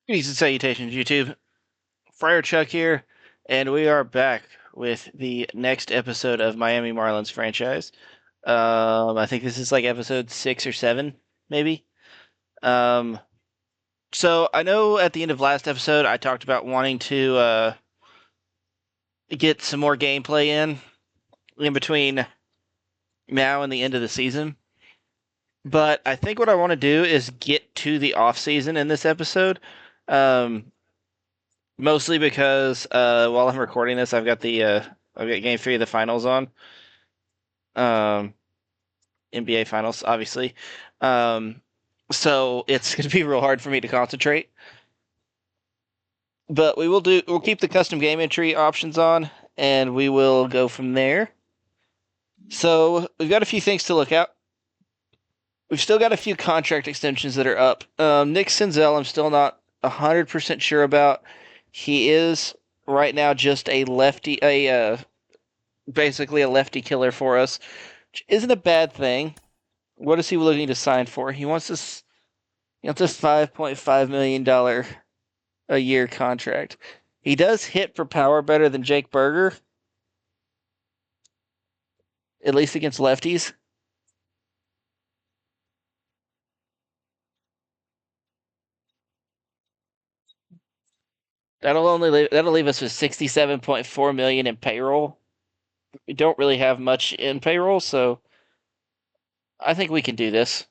Greetings and salutations, YouTube. Friar Chuck here, and we are back with the next episode of Miami Marlins franchise. I think this is like episode 6 or 7, maybe. Um, so I know at the end of last episode I talked about wanting to get some more gameplay in between now and the end of the season. But I think what I want to do is get to the off season in this episode. Um, Mostly because while I'm recording this, I've got Game 3 of the finals on. Um, NBA finals, obviously. Um, so it's gonna be real hard for me to concentrate. But we'll keep the custom game entry options on, and we will go from there. So we've got a few things to look at. We've still got a few contract extensions that are up. Nick Senzel, I'm still not 100% sure about. He is right now just a lefty, basically a lefty killer for us, which isn't a bad thing. What is he looking to sign for? He wants this. He wants this $5.5 million a year contract. He does hit for power better than Jake Berger, at least against lefties. That'll leave us with 67.4 million in payroll. We don't really have much in payroll, so I think we can do this.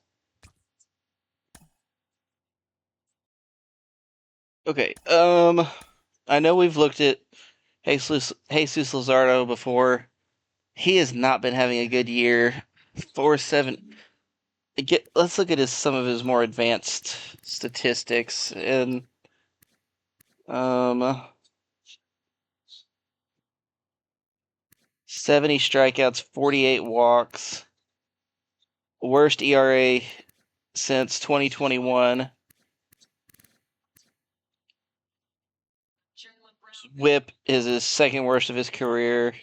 Okay. I know we've looked at Jesus Luzardo before. He has not been having a good year. 4.7. Let's look at some of his more advanced statistics and um 70 strikeouts, 48 walks, worst ERA since 2021. WHIP is his second worst of his career.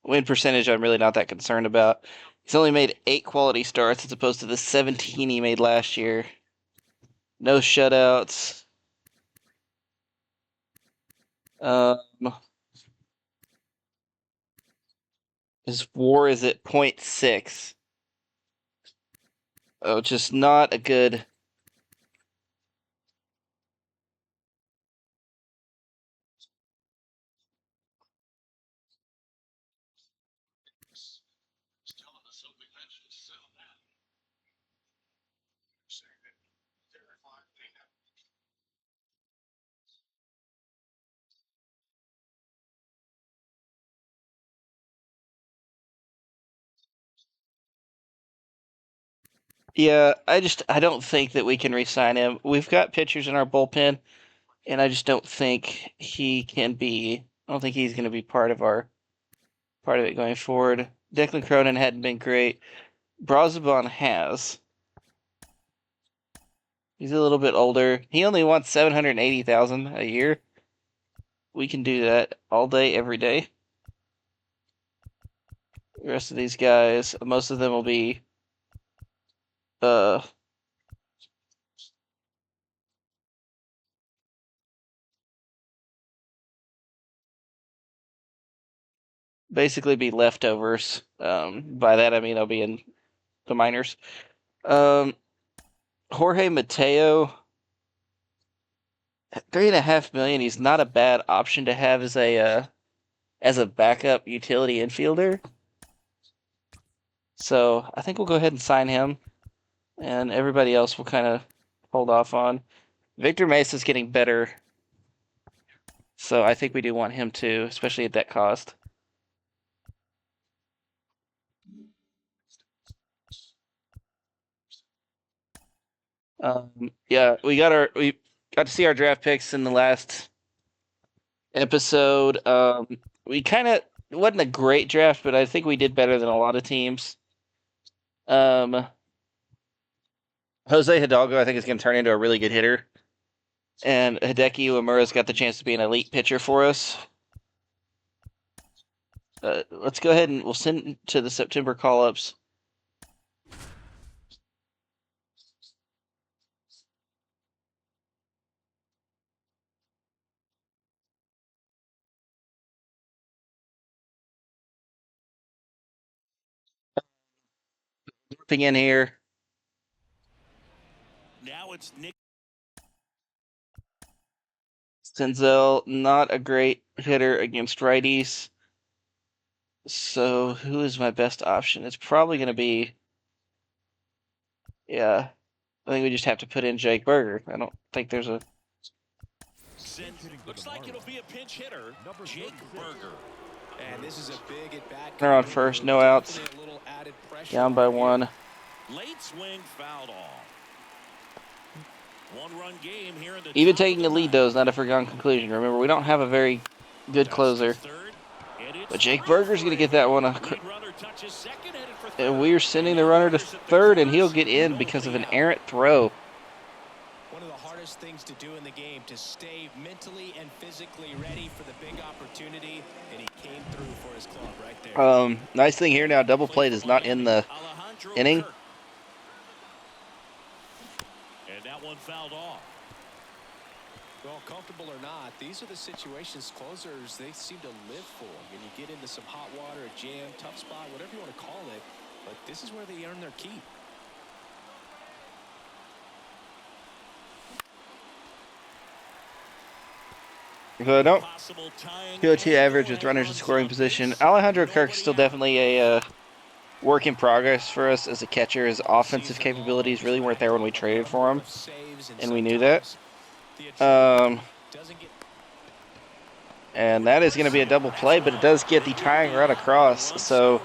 Win percentage, I'm really not that concerned about. He's only made 8 quality starts as opposed to the 17 he made last year. No shutouts. Um, his WAR is at 0.6. Oh, just not a good. Yeah, I don't think that we can re-sign him. We've got pitchers in our bullpen, and I just don't think he can be. I don't think he's going to be part of it going forward. Declan Cronin hadn't been great. Brazoban has. He's a little bit older. He only wants 780,000 a year. We can do that all day, every day. The rest of these guys, most of them will be uh basically be leftovers. By that I mean they'll be in the minors. Um, Jorge Mateo, 3.5 million. He's not a bad option to have as a backup utility infielder. So I think we'll go ahead and sign him, and everybody else will kind of hold off on. Victor Mesa's getting better, so I think we do want him too, especially at that cost. Yeah, we got to see our draft picks in the last episode. We kind of it wasn't a great draft, but I think we did better than a lot of teams. Um, Jose Hidalgo, I think, is going to turn into a really good hitter, and Hideki Uemura's got the chance to be an elite pitcher for us. Let's go ahead and we'll send to the September call ups. Ping in here. Now it's Nick. Senzel, not a great hitter against righties. So who is my best option? It's probably going to be, yeah, I think we just have to put in Jake Berger. I don't think there's a... Looks like it'll be a pinch hitter, Jake Berger. And this is a big at-bat. Runner on first, no outs. Down by one. Late swing fouled off. One-run game here in the Even taking a lead, though, is not a foregone conclusion. Remember, we don't have a very good closer. But Jake Berger's going to get that one. And we're sending the runner to third, and he'll get in because of an errant throw. One of the hardest things to do in the game, to stay mentally and physically ready for the big opportunity, and he came through for his club right there. Nice thing here now, double play is not in the inning. And that one fouled off. Well, comfortable or not, these are the situations closers they seem to live for. When you get into some hot water, a jam, tough spot, whatever you want to call it, but this is where they earn their keep. So I don't go too average with runners in scoring position. Alejandro Kirk's still definitely a work in progress for us as a catcher. His offensive capabilities really weren't there when we traded for him, and we knew that. And that is going to be a double play, but it does get the tying run across. So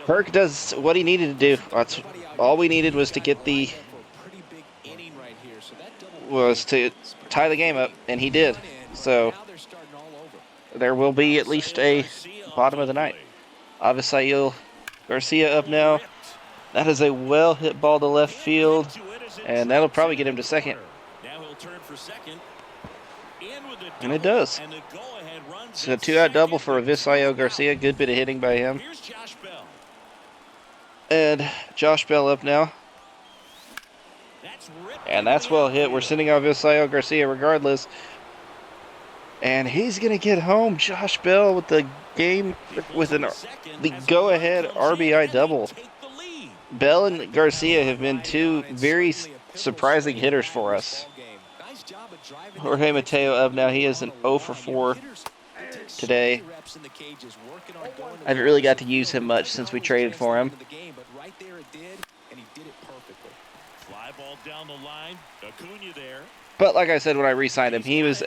Kirk does what he needed to do. That's all we needed was to get the to tie the game up, and he did. So there will be at least a bottom of the ninth. Avisail Garcia up now. That is a well-hit ball to left field, and that'll probably get him to second. And it does. So a two-out double for Avisail Garcia. Good bit of hitting by him. And Josh Bell up now. And that's well hit. We're sending out Avisail Garcia regardless. And he's going to get home. Josh Bell with the game, with the go-ahead RBI double. Bell and Garcia have been two very surprising hitters for us. Jorge Mateo up now. He is an 0 for 4 today. I haven't really got to use him much since we traded for him. But like I said when I re-signed him, he's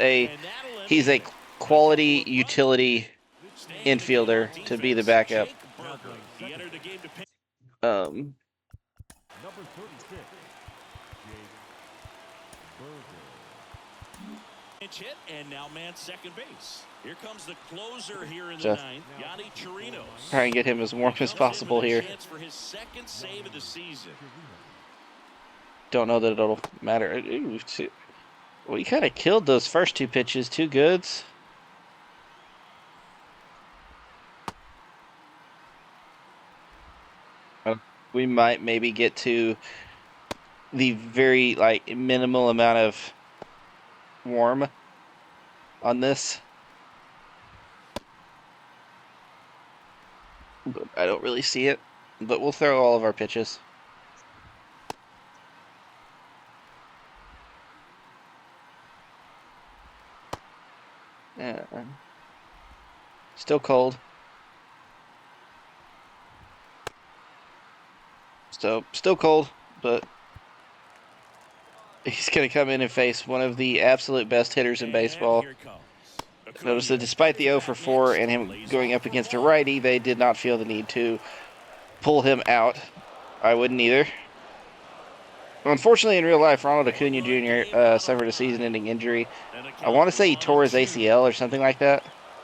a quality utility infielder to be the backup. Hit and now man second base. Here comes the closer here in the ninth, Yadi Chirinos. Try and get him as warm as possible here. For his second save of the season. Don't know that it'll matter. Ooh, we kind of killed those first two pitches. 2 goods. We might maybe get to the very minimal amount of warm on this. But I don't really see it. But we'll throw all of our pitches. Yeah. Still cold. Still cold, but he's going to come in and face one of the absolute best hitters in baseball. Notice that despite the 0 for 4 and him going up against a righty, they did not feel the need to pull him out. I wouldn't either. Unfortunately, in real life, Ronald Acuna Jr. Suffered a season-ending injury. I want to say he tore his ACL or something like that.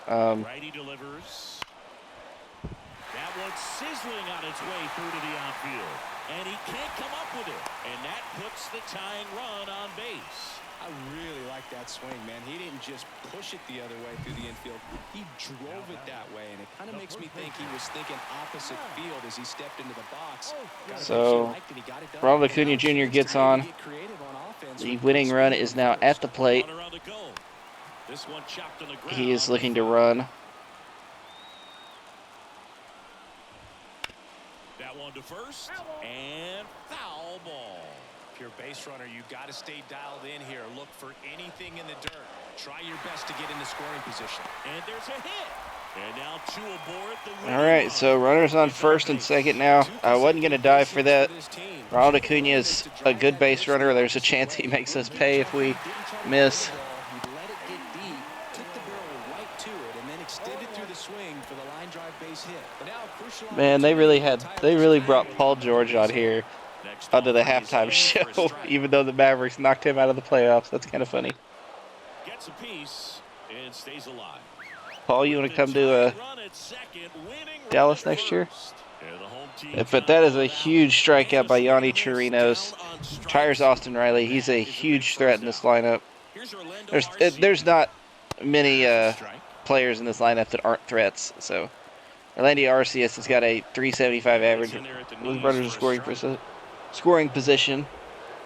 Righty delivers. That one's sizzling on its way through to the outfield, and he can't come up with it. And that puts the tying run on base. I really like that swing, man. He didn't just push it the other way through the infield. He drove it that way, and it kind of makes me think he was thinking opposite field as he stepped into the box. So, Ronald Acuna Jr. gets on. The winning run is now at the plate. He is looking to run. That one down to first, and foul ball. If you're a base runner, you got to stay dialed in here. Look for anything in the dirt. Try your best to get into scoring position. And there's a hit. And now two aboard the All right, so runners on first and second now. I wasn't going to die for that. Ronald Acuna is a good base runner. There's a chance he makes us pay if we miss. Let it get deep, took the barrel right to it, and then extended through the swing for the line drive base hit. But now crucial. Man, they really brought Paul George on here onto the halftime show, even though the Mavericks knocked him out of the playoffs. That's kind of funny. Gets a piece and stays alive. Paul, you want to come to Dallas next year? But that is a huge strikeout by Yanni Chirinos. Tires Austin Riley. He's a huge threat in this lineup. There's not many players in this lineup that aren't threats. So Orlando Arcius has got a 375 average with runners in scoring position.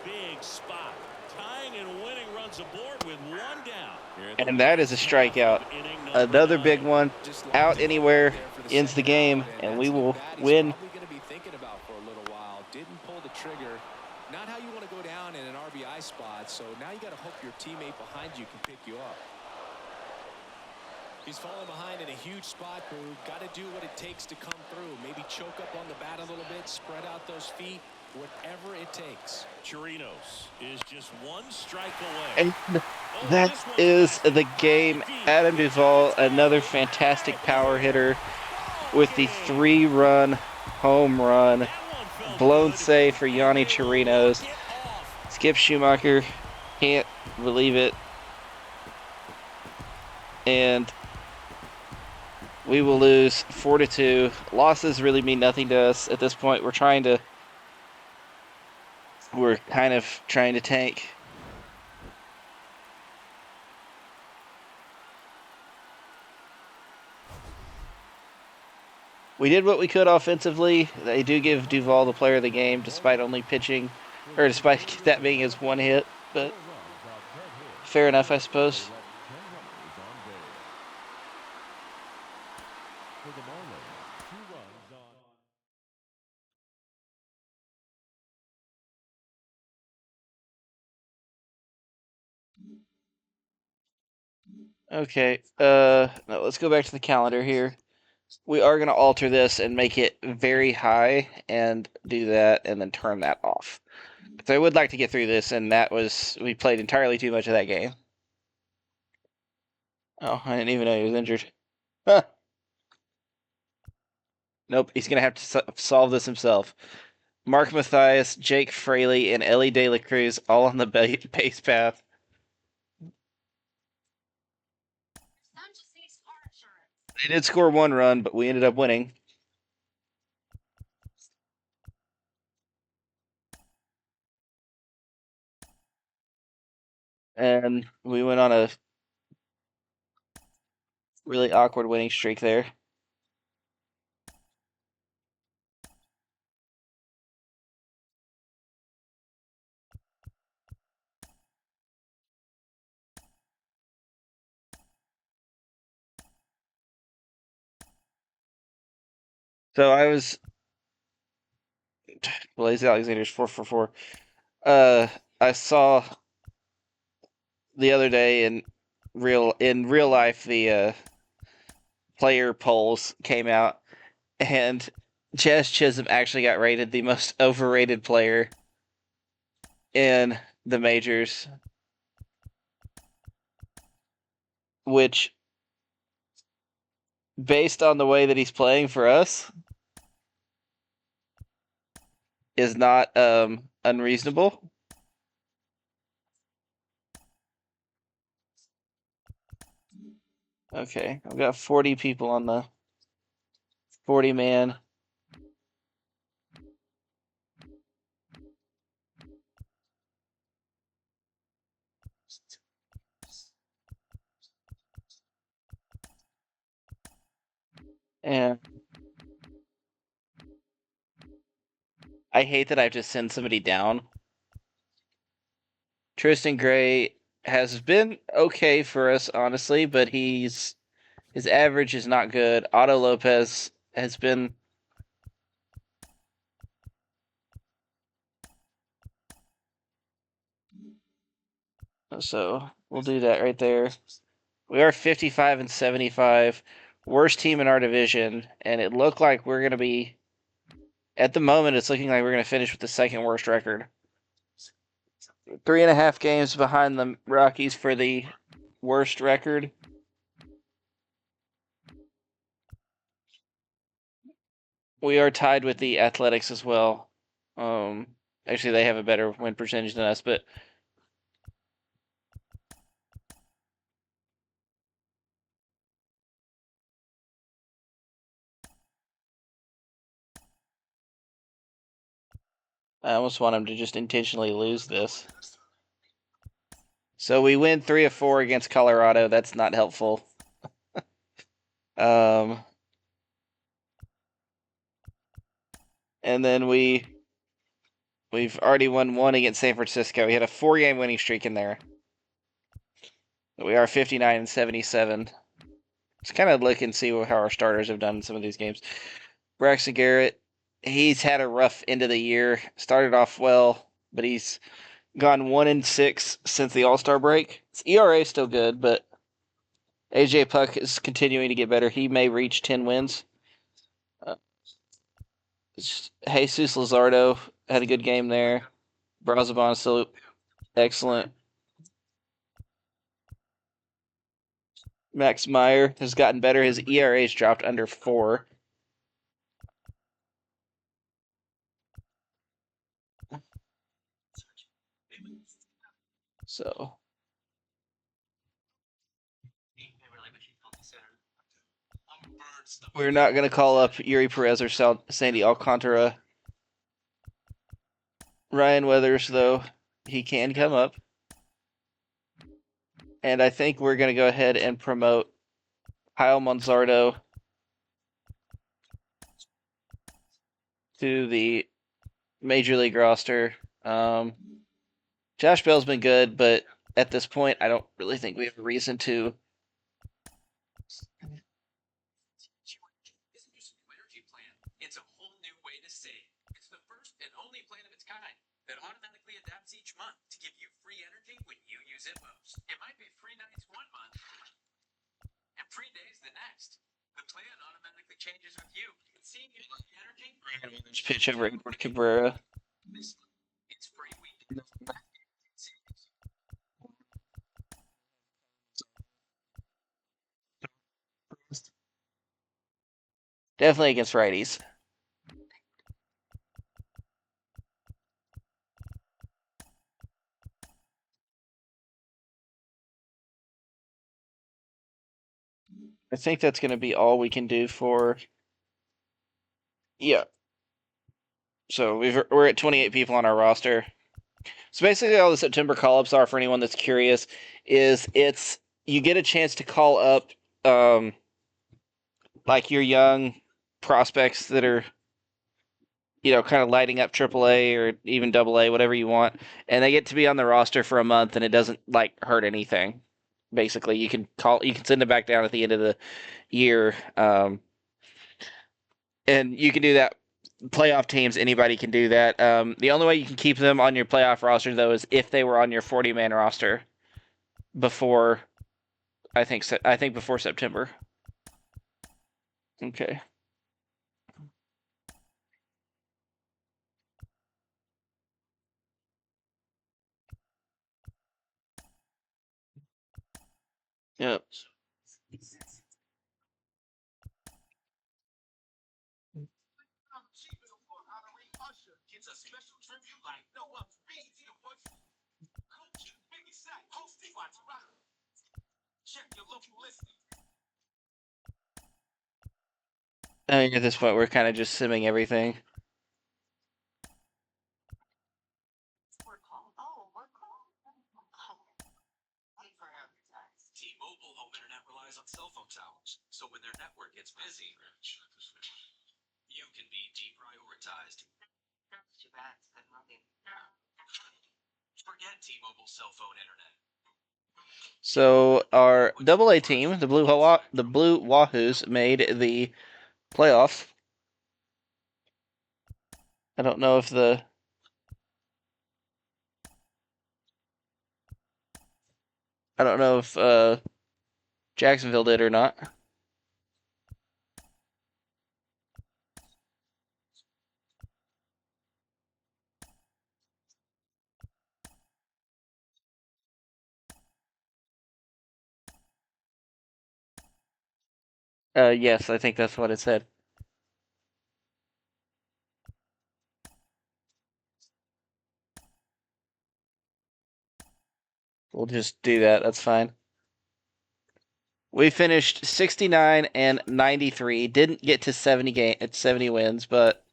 Big spot. Tying and winning runs aboard with one down. And that is a strikeout. Another big one. Out anywhere ends the game, and we will win. Probably going to be thinking about for a little while. Didn't pull the trigger. Not how you want to go down in an RBI spot. So now you got to hope your teammate behind you can pick you up. He's falling behind in a huge spot, Boo. Got to do what it takes to come through. Maybe choke up on the bat a little bit, spread out those feet, whatever it takes. Chirinos is just one strike away. And that is the game. Adam Duvall, another fantastic power hitter with the 3-run home run. Blown save for Yanni Chirinos. Skip Schumacher can't believe it. And we will lose 4-2. Losses really mean nothing to us at this point. We're kind of trying to tank. We did what we could offensively. They do give Duvall the player of the game despite only pitching, or despite that being his one hit, but fair enough, I suppose. Okay, no, let's go back to the calendar here. We are going to alter this and make it very high and do that and then turn that off. Because I would like to get through this, and we played entirely too much of that game. Oh, I didn't even know he was injured. Huh. Nope, he's going to have to solve this himself. Mark Mathias, Jake Fraley, and Ellie De La Cruz all on the base path. They did score 1 run, but we ended up winning. And we went on a really awkward winning streak there. So I was Blaze Alexander's 4 for 4. I saw the other day in real life the player polls came out, and Jazz Chisholm actually got rated the most overrated player in the majors, which, based on the way that he's playing for us, is not unreasonable. Okay, I've got 40 people on the 40-man. And I hate that I have to send somebody down. Tristan Gray has been okay for us, honestly, but his average is not good. Otto Lopez has been So we'll do that right there. We are 55 and 75, worst team in our division, and it looked like we're going to be. At the moment, it's looking like we're going to finish with the second worst record. 3.5 games behind the Rockies for the worst record. We are tied with the Athletics as well. Actually, they have a better win percentage than us, but I almost want them to just intentionally lose this. So we win 3 of 4 against Colorado. That's not helpful. And then we've already won 1 against San Francisco. We had a 4-game winning streak in there. We are 59 and 77. Let's kind of look and see how our starters have done in some of these games. Braxton Garrett, he's had a rough end of the year. Started off well, but he's gone 1-6 since the All-Star break. His ERA is still good, but AJ Puck is continuing to get better. He may reach 10 wins. Jesus Luzardo had a good game there. Brazoban is still excellent. Max Meyer has gotten better. His ERA's dropped under 4. So we're not going to call up Yuri Perez or Sandy Alcantara. Ryan Weathers, though, he can come up. And I think we're going to go ahead and promote Kyle Monzardo to the Major League roster. Josh Bell's been good, but at this point, I don't really think we have a reason to. It's a whole new way to save. It's the first and only plan of its kind that automatically adapts each month to give you free energy when you use it most. It might be free nights one month and free days the next. The plan automatically changes with you. Seeing you free energy. Pitch over Edward Cabrera. It's free weekend. Definitely against righties. I think that's going to be all we can do for. Yeah. So we're at 28 people on our roster. So basically, all the September call-ups are, for anyone that's curious, is you get a chance to call up like your young prospects that are kind of lighting up AAA or even AA, whatever you want, and they get to be on the roster for a month, and it doesn't hurt anything. Basically, you can send them back down at the end of the year, and you can do that. Playoff teams, anybody can do that. The only way you can keep them on your playoff roster, though, is if they were on your 40-man roster before. I think before September. Okay. Yep. I think at this point we're kind of just simming everything. T-Mobile home internet relies on cell phone towers, so when their network gets busy, you can be deprioritized. That's too bad. Forget T-Mobile cell phone internet. So our AA team, the Blue Wahoos, made the playoffs. I don't know if I don't know if Jacksonville did or not. Yes, I think that's what it said. We'll just do that. That's fine. We finished 69 and 93. Didn't get to 70 wins, but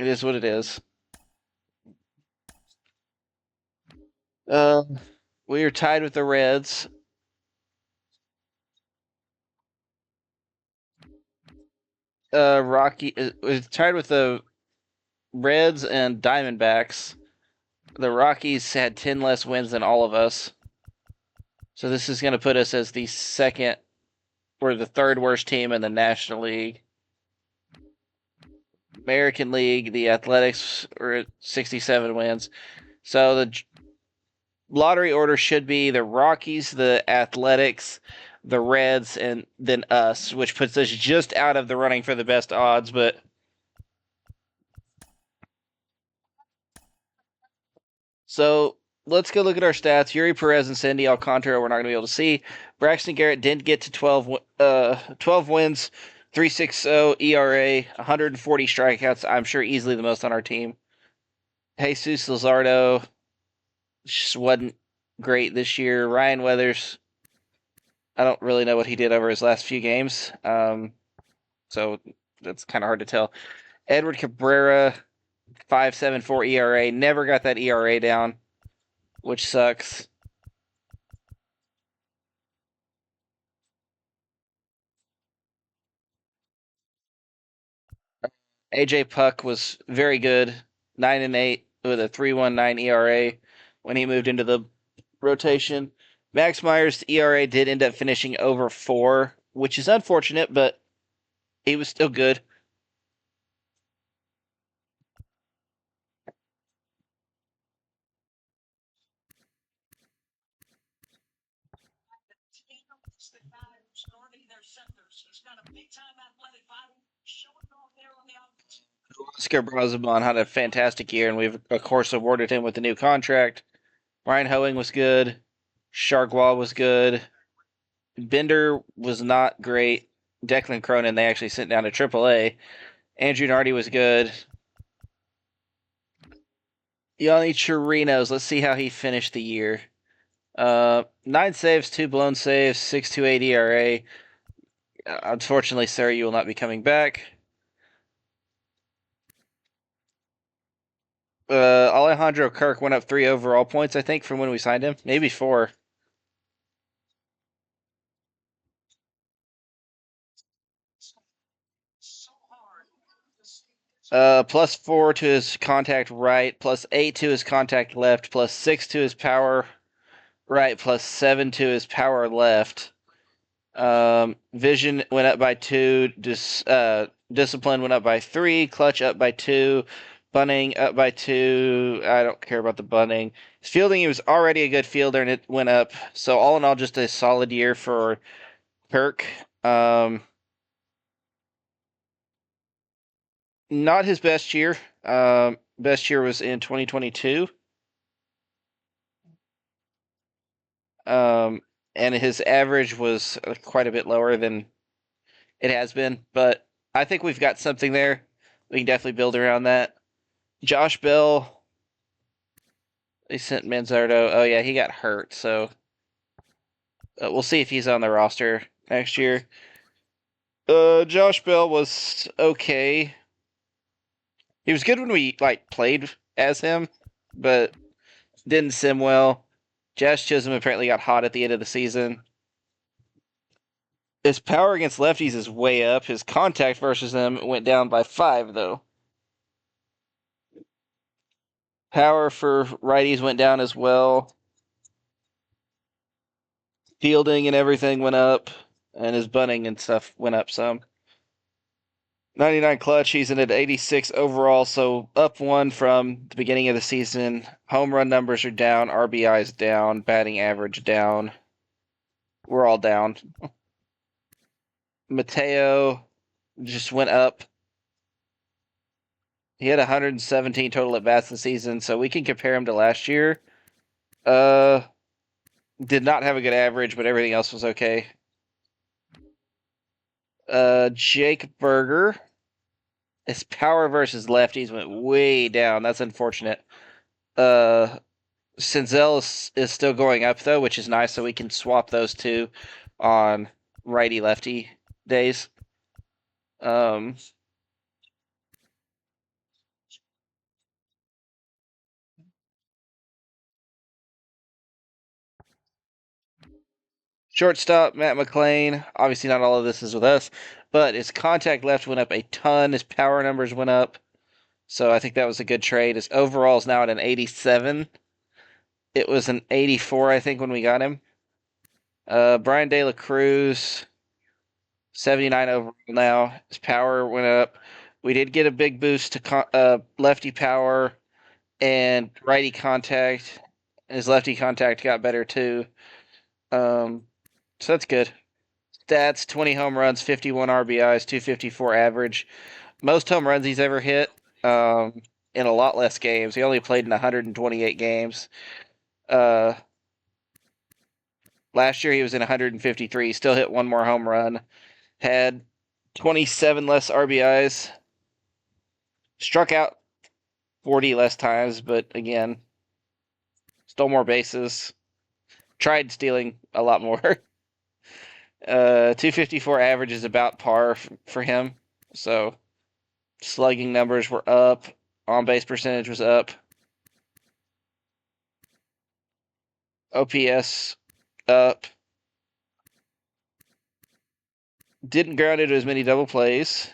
it is what it is. We are tied with the Reds. Rocky is tied with the Reds and Diamondbacks. The Rockies had 10 less wins than all of us. So this is going to put us as the second or the third worst team in the National League. American League, the Athletics are at 67 wins. So the lottery order should be the Rockies, the Athletics, the Reds, and then us, which puts us just out of the running for the best odds, but so let's go look at our stats. Yuri Perez and Sandy Alcantara we're not going to be able to see. Braxton Garrett didn't get to 12 wins, 3.60 ERA, 140 strikeouts. I'm sure easily the most on our team. Jesus Luzardo just wasn't great this year. Ryan Weathers, I don't really know what he did over his last few games. So that's kind of hard to tell. Edward Cabrera, 5.74 ERA. Never got that ERA down, which sucks. AJ Puck was very good, 9-8 with a 3.19 ERA when he moved into the rotation. Max Meyer's ERA did end up finishing over 4, which is unfortunate, but he was still good. Oscar Braziban had a fantastic year, and we've, of course, awarded him with the new contract. Ryan Hoeing was good. Chargois was good. Bender was not great. Declan Cronin, they actually sent down to AAA. Andrew Nardi was good. Yanni Chirinos, let's see how he finished the year. 9 saves, 2 blown saves, 6.28 ERA. Unfortunately, sir, you will not be coming back. Alejandro Kirk went up 3 overall points, I think, from when we signed him. Maybe 4. +4 to his contact right, +8 to his contact left, +6 to his power right, +7 to his power left. Vision went up by 2. Discipline went up by 3. Clutch up by 2. Bunting up by 2. I don't care about the bunting. His fielding, he was already a good fielder, and it went up. So all in all, just a solid year for Kirk. Not his best year. Best year was in 2022. And his average was quite a bit lower than it has been. But I think we've got something there. We can definitely build around that. Josh Bell, they sent Manzardo. Oh yeah, he got hurt, so we'll see if he's on the roster next year. Josh Bell was okay. He was good when we played as him, but didn't sim well. Josh Chisholm apparently got hot at the end of the season. His power against lefties is way up. His contact versus them went down by 5, though. Power for righties went down as well. Fielding and everything went up, and his bunting and stuff went up some. 99 clutch. He's in at 86 overall, so up one from the beginning of the season. Home run numbers are down, RBIs down, batting average down. We're all down. Mateo just went up. He had 117 total at bats this season, so we can compare him to last year. Did not have a good average, but everything else was okay. Jake Berger. His power versus lefties went way down. That's unfortunate. Senzel is still going up though, which is nice. So we can swap those two on righty lefty days. Shortstop Matt McLean. Obviously, not all of this is with us, but his contact left went up a ton. His power numbers went up, so I think that was a good trade. His overall is now at an 87. It was an 84, I think, when we got him. Brian De La Cruz, 79 overall now. His power went up. We did get a big boost to lefty power and righty contact. His lefty contact got better too. So that's good. Stats: 20 home runs, 51 RBIs, 254 average. Most home runs he's ever hit. In a lot less games. He only played in 128 games. Last year he was in 153. He still hit one more home run. Had 27 less RBIs. Struck out 40 less times, but again, stole more bases. Tried stealing a lot more. 254 average is about par for him. So slugging numbers were up. On base percentage was up. OPS up. Didn't ground into as many double plays.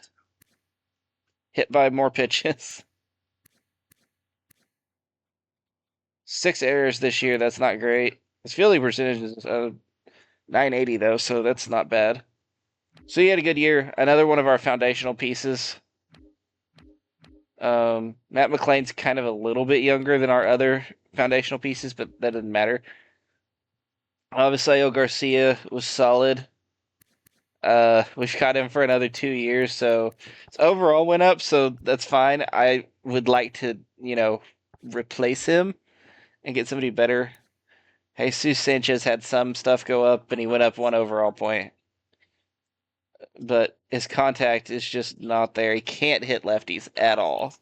Hit by more pitches. 6 errors this year. That's not great. His fielding percentage is 980 though, so that's not bad. So he had a good year. Another one of our foundational pieces. Matt McLean's kind of a little bit younger than our other foundational pieces, but that doesn't matter. Avisail Garcia was solid. We've got him for another 2 years, so his overall went up, so that's fine. I would like to, replace him and get somebody better. Jesus Sanchez had some stuff go up, and he went up 1 overall point. But his contact is just not there. He can't hit lefties at all.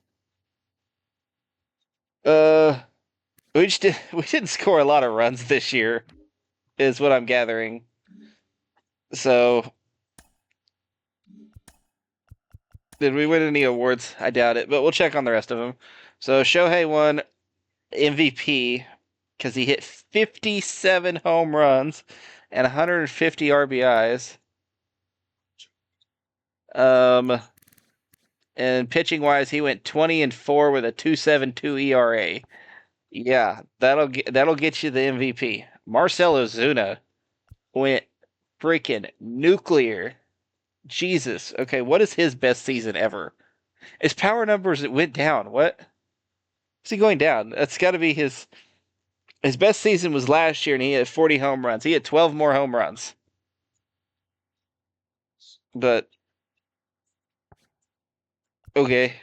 We didn't score a lot of runs this year, is what I'm gathering. So, did we win any awards? I doubt it, but we'll check on the rest of them. So Shohei won MVP because he hit 57 home runs and 150 RBIs. And pitching wise, he went 20-4 with a 2.72 ERA. Yeah, that'll get you the MVP. Marcell Ozuna went freaking nuclear. Jesus. Okay, what is his best season ever? His power numbers went down. What? Is he going down? That's got to be his best season was last year, and he had 40 home runs. He had 12 more home runs. But okay.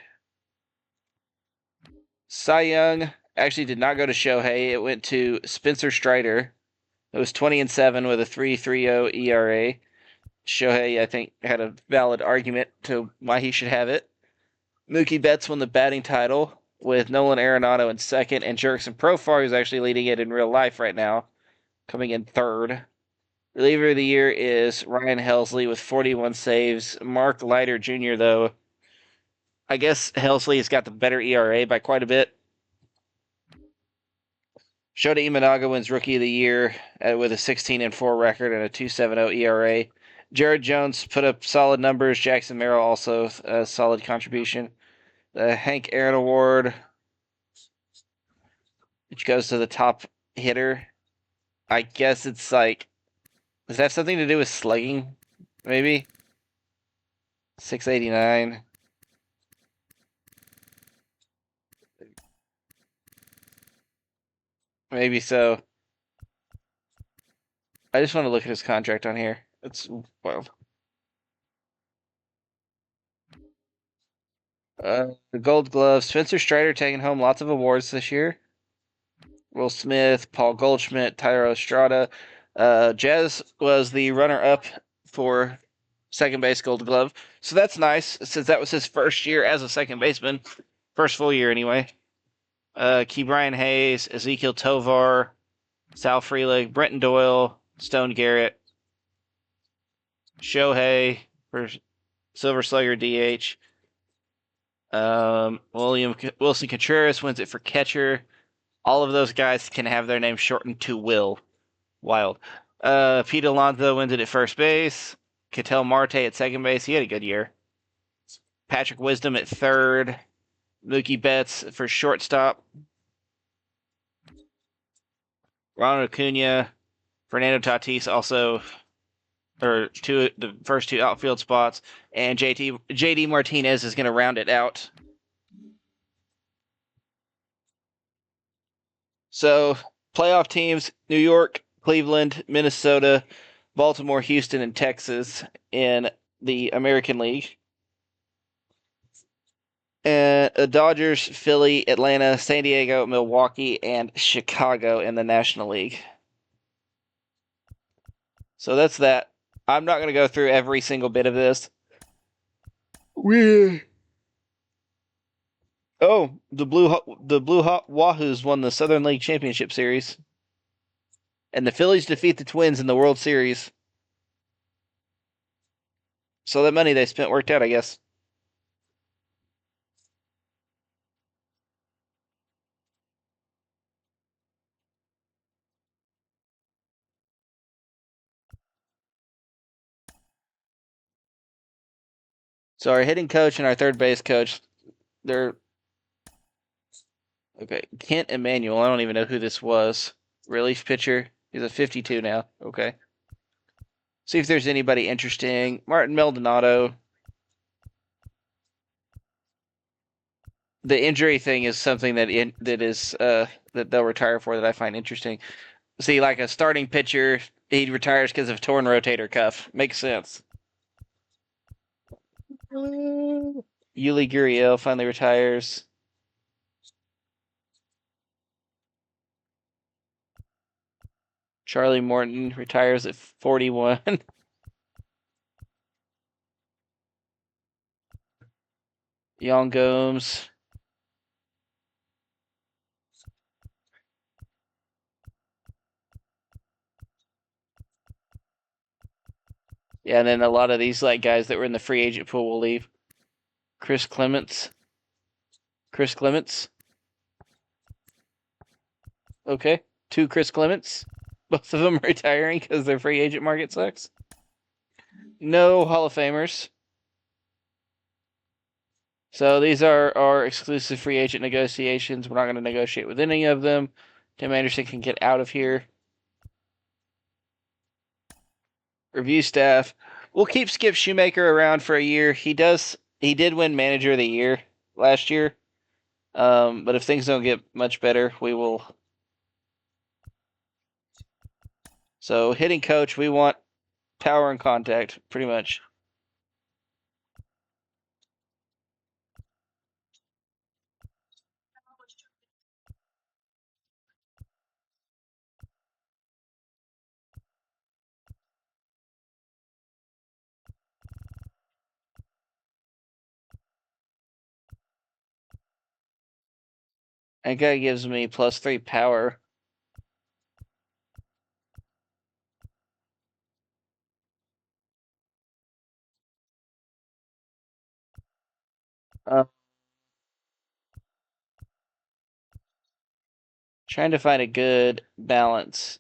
Cy Young actually did not go to Shohei. It went to Spencer Strider. It was 20-7 with a 3.30 ERA. Shohei, I think, had a valid argument to why he should have it. Mookie Betts won the batting title with Nolan Arenado in second, and Jurickson Profar, who's actually leading it in real life right now, coming in third. Reliever of the year is Ryan Helsley with 41 saves. Mark Leiter Jr., though, I guess Helsley has got the better ERA by quite a bit. Shota Imanaga wins Rookie of the Year with a 16-4 record and a 2.70 ERA. Jared Jones put up solid numbers. Jackson Merrill also a solid contribution. The Hank Aaron Award, which goes to the top hitter. I guess it's like, does that have something to do with slugging? Maybe? 689. Maybe so. I just want to look at his contract on here. It's wild. The Gold Glove. Spencer Strider taking home lots of awards this year. Will Smith, Paul Goldschmidt, Tyler Estrada. Jazz was the runner-up for second base Gold Glove, so that's nice since that was his first year as a second baseman, first full year anyway. Key Brian Hayes, Ezekiel Tovar, Sal Frelick, Brenton Doyle, Stone Garrett, Shohei for Silver Slugger DH. Wilson Contreras wins it for catcher. All of those guys can have their name shortened to Will. Wild. Pete Alonso wins it at first base. Ketel Marte at second base. He had a good year. Patrick Wisdom at third. Mookie Betts for shortstop. Ronald Acuna, Fernando Tatis also, or the first two outfield spots, and JD Martinez is going to round it out. So playoff teams: New York, Cleveland, Minnesota, Baltimore, Houston, and Texas in the American League. And Dodgers, Philly, Atlanta, San Diego, Milwaukee, and Chicago in the National League. So that's that. I'm not going to go through every single bit of this. Oh, the Blue Hot Wahoos won the Southern League Championship Series. And the Phillies defeat the Twins in the World Series. So that money they spent worked out, I guess. So our hitting coach and our third base coach, they're okay. Kent Emanuel, I don't even know who this was. Relief pitcher. He's a 52 now. Okay. See if there's anybody interesting. Martin Maldonado. The injury thing is something that that they'll retire for that I find interesting. See, like a starting pitcher, he retires because of torn rotator cuff. Makes sense. Yuli Gurriel finally retires. Charlie Morton retires at 41. Young Gomes. Yeah, and then a lot of these like guys that were in the free agent pool will leave. Chris Clements. Okay. 2 Chris Clements. Both of them retiring because their free agent market sucks. No Hall of Famers. So these are our exclusive free agent negotiations. We're not going to negotiate with any of them. Tim Anderson can get out of here. Review staff. We'll keep Skip Shoemaker around for a year. He did win Manager of the Year last year. But if things don't get much better, we will. So hitting coach, we want power and contact, pretty much. That guy gives me +3 power. Trying to find a good balance.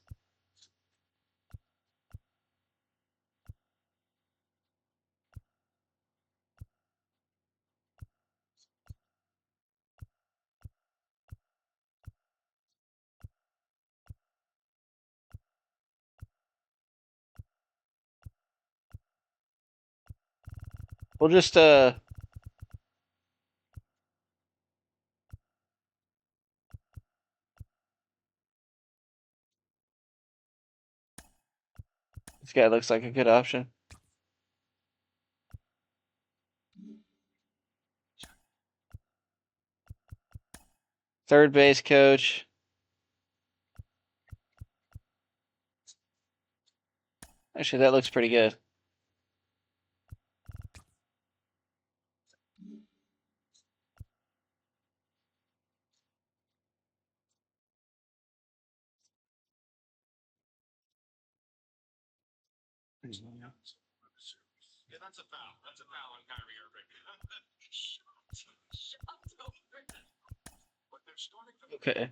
We'll just This guy looks like a good option. Third base coach. Actually, that looks pretty good. Yeah, that's a foul. That's a foul on Kyrie Irving. But they're starting to Okay.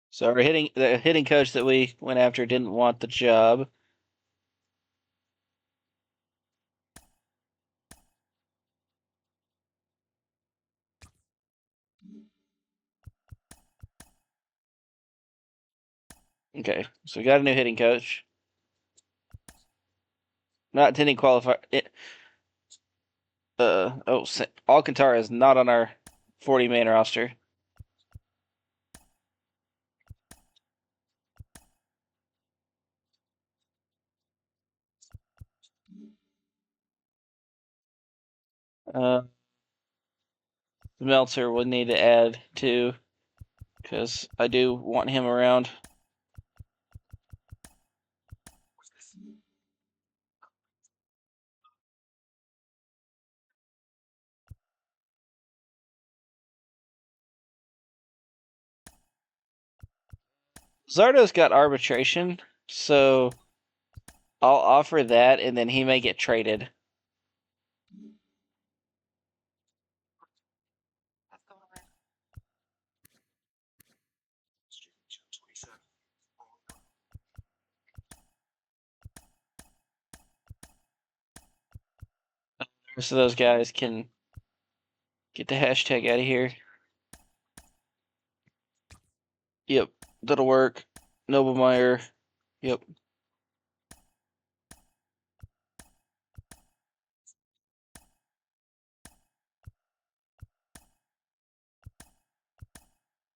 So our hitting coach that we went after didn't want the job. Okay, so we got a new hitting coach. Not intending qualify. Alcantara is not on our 40-man roster. Meltzer would need to add too, because I do want him around. Zardo's got arbitration, so I'll offer that, and then he may get traded. The rest of those guys can get the hashtag out of here. Yep, that'll work. Noblemeyer. Yep.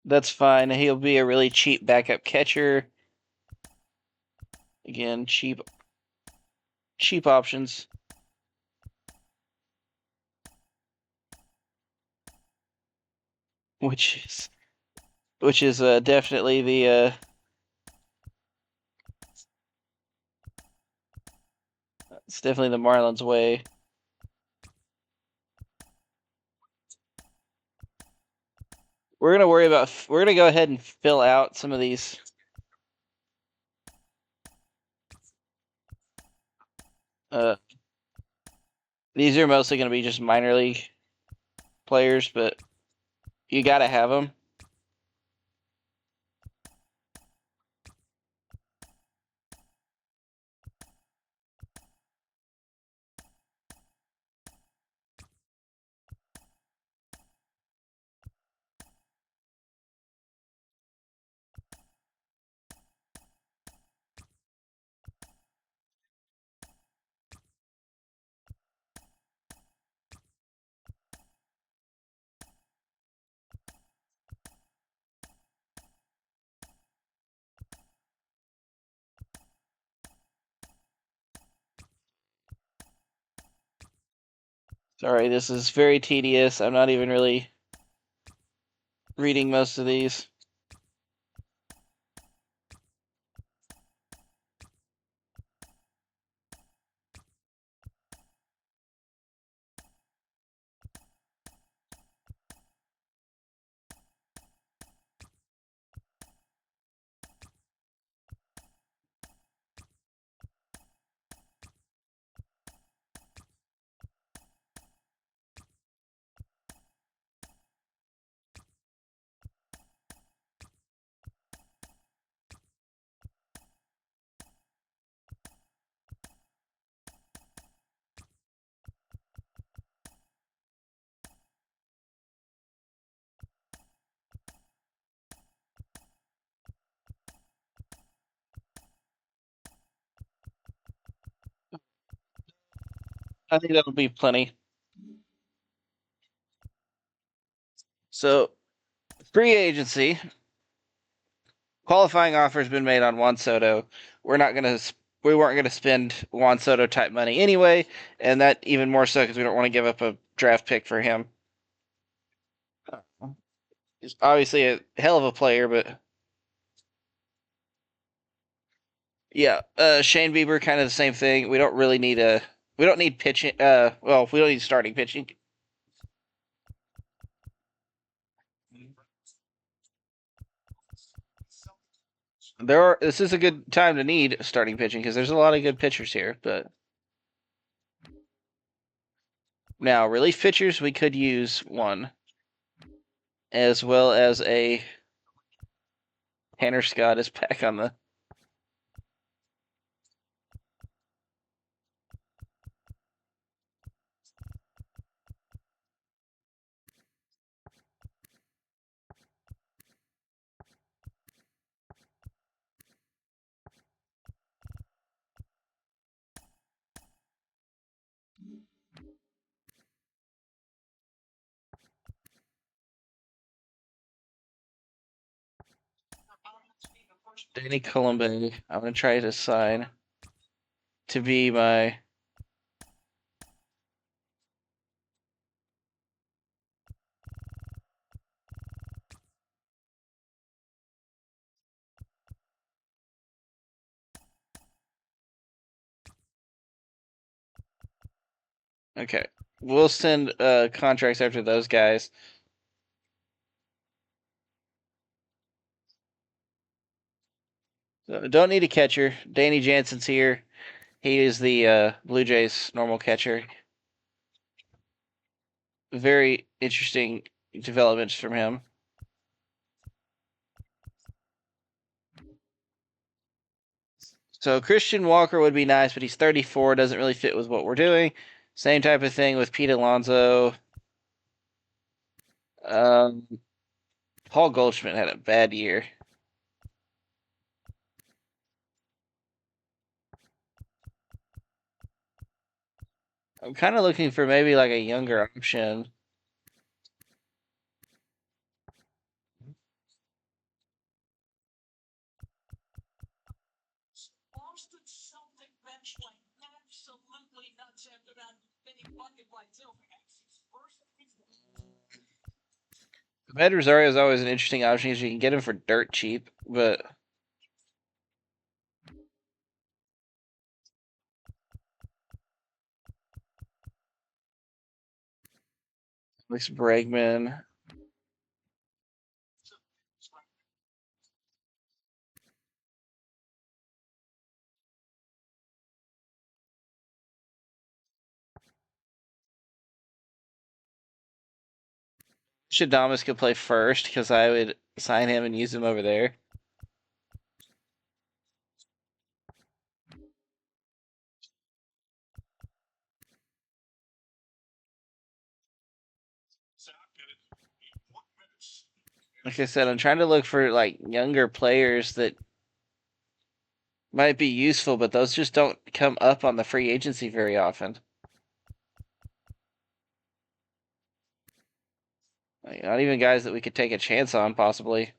That's fine. He'll be a really cheap backup catcher. Again, cheap options. Which is definitely the it's definitely the Marlins way. We're gonna go ahead and fill out some of these. These are mostly gonna be just minor league players, but you gotta have them. Sorry, this is very tedious. I'm not even really reading most of these. I think that'll be plenty. So Free agency. Qualifying offer has been made on Juan Soto. We weren't gonna spend Juan Soto type money anyway, and that even more so because we don't want to give up a draft pick for him. He's obviously a hell of a player, but yeah, Shane Bieber, kind of the same thing. We don't really need we don't need pitching. We don't need starting pitching. This is a good time to need starting pitching because there's a lot of good pitchers here. But now relief pitchers, we could use one, as well as a Tanner Scott is back on the. Danny Colombe. I'm gonna try to sign to be my. Okay, we'll send contracts after those guys. So don't need a catcher. Danny Jansen's here. He is the Blue Jays' normal catcher. Very interesting developments from him. So Christian Walker would be nice, but he's 34, doesn't really fit with what we're doing. Same type of thing with Pete Alonso. Um, Paul Goldschmidt had a bad year. I'm kind of looking for maybe like a younger option. Boston Celtic bench went absolutely nuts after that mini bucket by Tilfax. Med Rosario is always an interesting option because you can get him for dirt cheap, but Alex Bregman. Shadamas could play first because I would sign him and use him over there. Like I said, I'm trying to look for like younger players that might be useful, but those just don't come up on the free agency very often. Like, not even guys that we could take a chance on, possibly.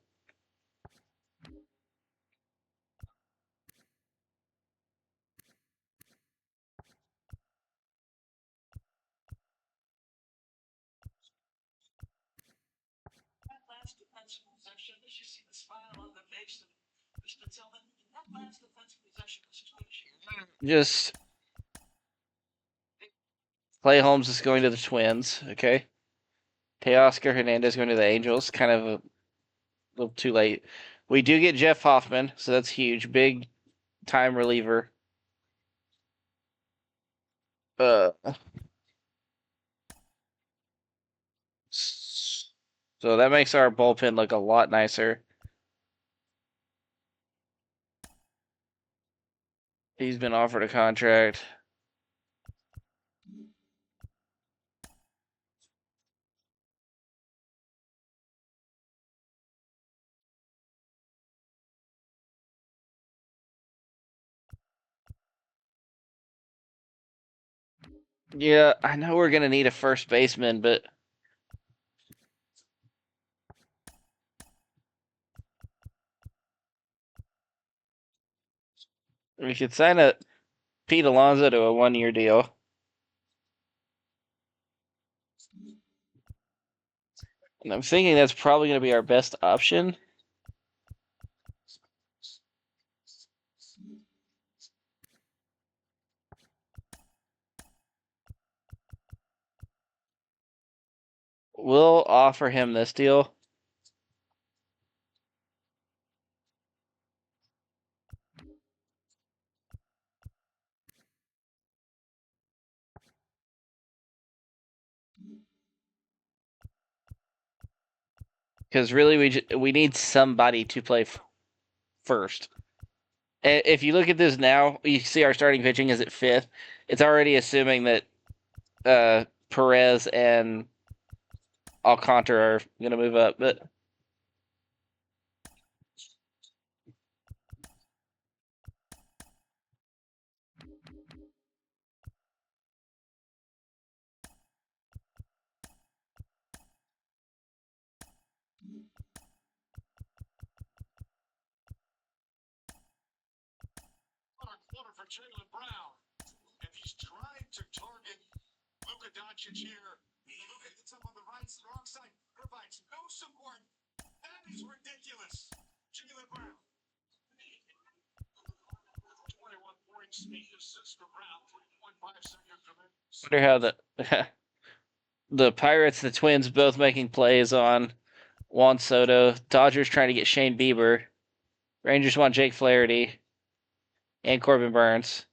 That last defensive possession, did you see the smile on the face of Mr. Tillman? That last defensive possession was as good as she Just Clay Holmes is going to the Twins, okay? Teoscar Hernandez going to the Angels, kind of a little too late. We do get Jeff Hoffman, so that's huge. Big time reliever. Uh, so that makes our bullpen look a lot nicer. He's been offered a contract. Yeah, I know we're gonna need a first baseman, but We could sign a Pete Alonso to a 1-year deal. And I'm thinking that's probably going to be our best option. We'll offer him this deal. Because really, we need somebody to play first. If you look at this now, you see our starting pitching is at 5th. It's already assuming that Perez and Alcantara are going to move up. But Corner for Jaylen Brown. And he's trying to target Luka Doncic here. Luka hits him on the wrong side. Provides no support. That is ridiculous. Jaylen Brown. 21 points, 8 assists for Brown. 3.5 seconds from it. wonder how the Pirates, the Twins, both making plays on Juan Soto. Dodgers trying to get Shane Bieber. Rangers want Jake Flaherty and Corbin Burns.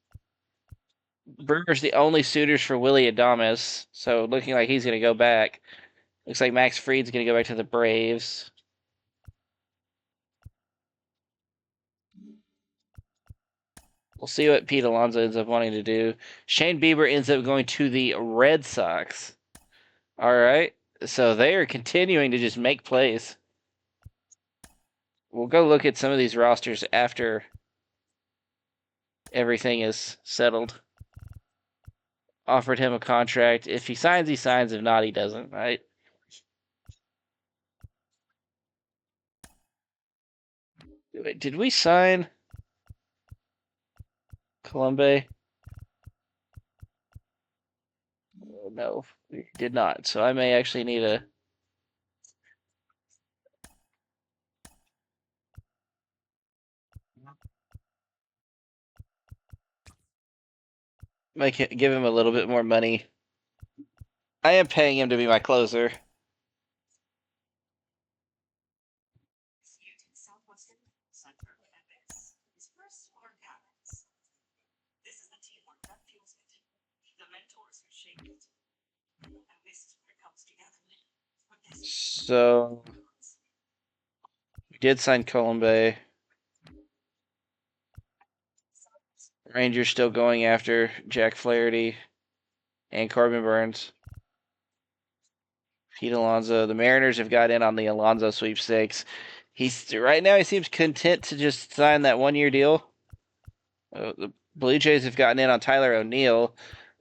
Brewers the only suitors for Willie Adames, so looking like he's going to go back. Looks like Max Fried's going to go back to the Braves. We'll see what Pete Alonso ends up wanting to do. Shane Bieber ends up going to the Red Sox. All right, so they are continuing to just make plays. We'll go look at some of these rosters after everything is settled. Offered him a contract. If he signs, he signs. If not, he doesn't, right? Wait, did we sign Colombe? Oh, no, we did not. So I may actually need to give him a little bit more money. I am paying him to be my closer. So we did sign Colombe. Rangers still going after Jack Flaherty and Corbin Burns. Pete Alonso. The Mariners have got in on the Alonso sweepstakes. He's right now. He seems content to just sign that 1-year deal. The Blue Jays have gotten in on Tyler O'Neill.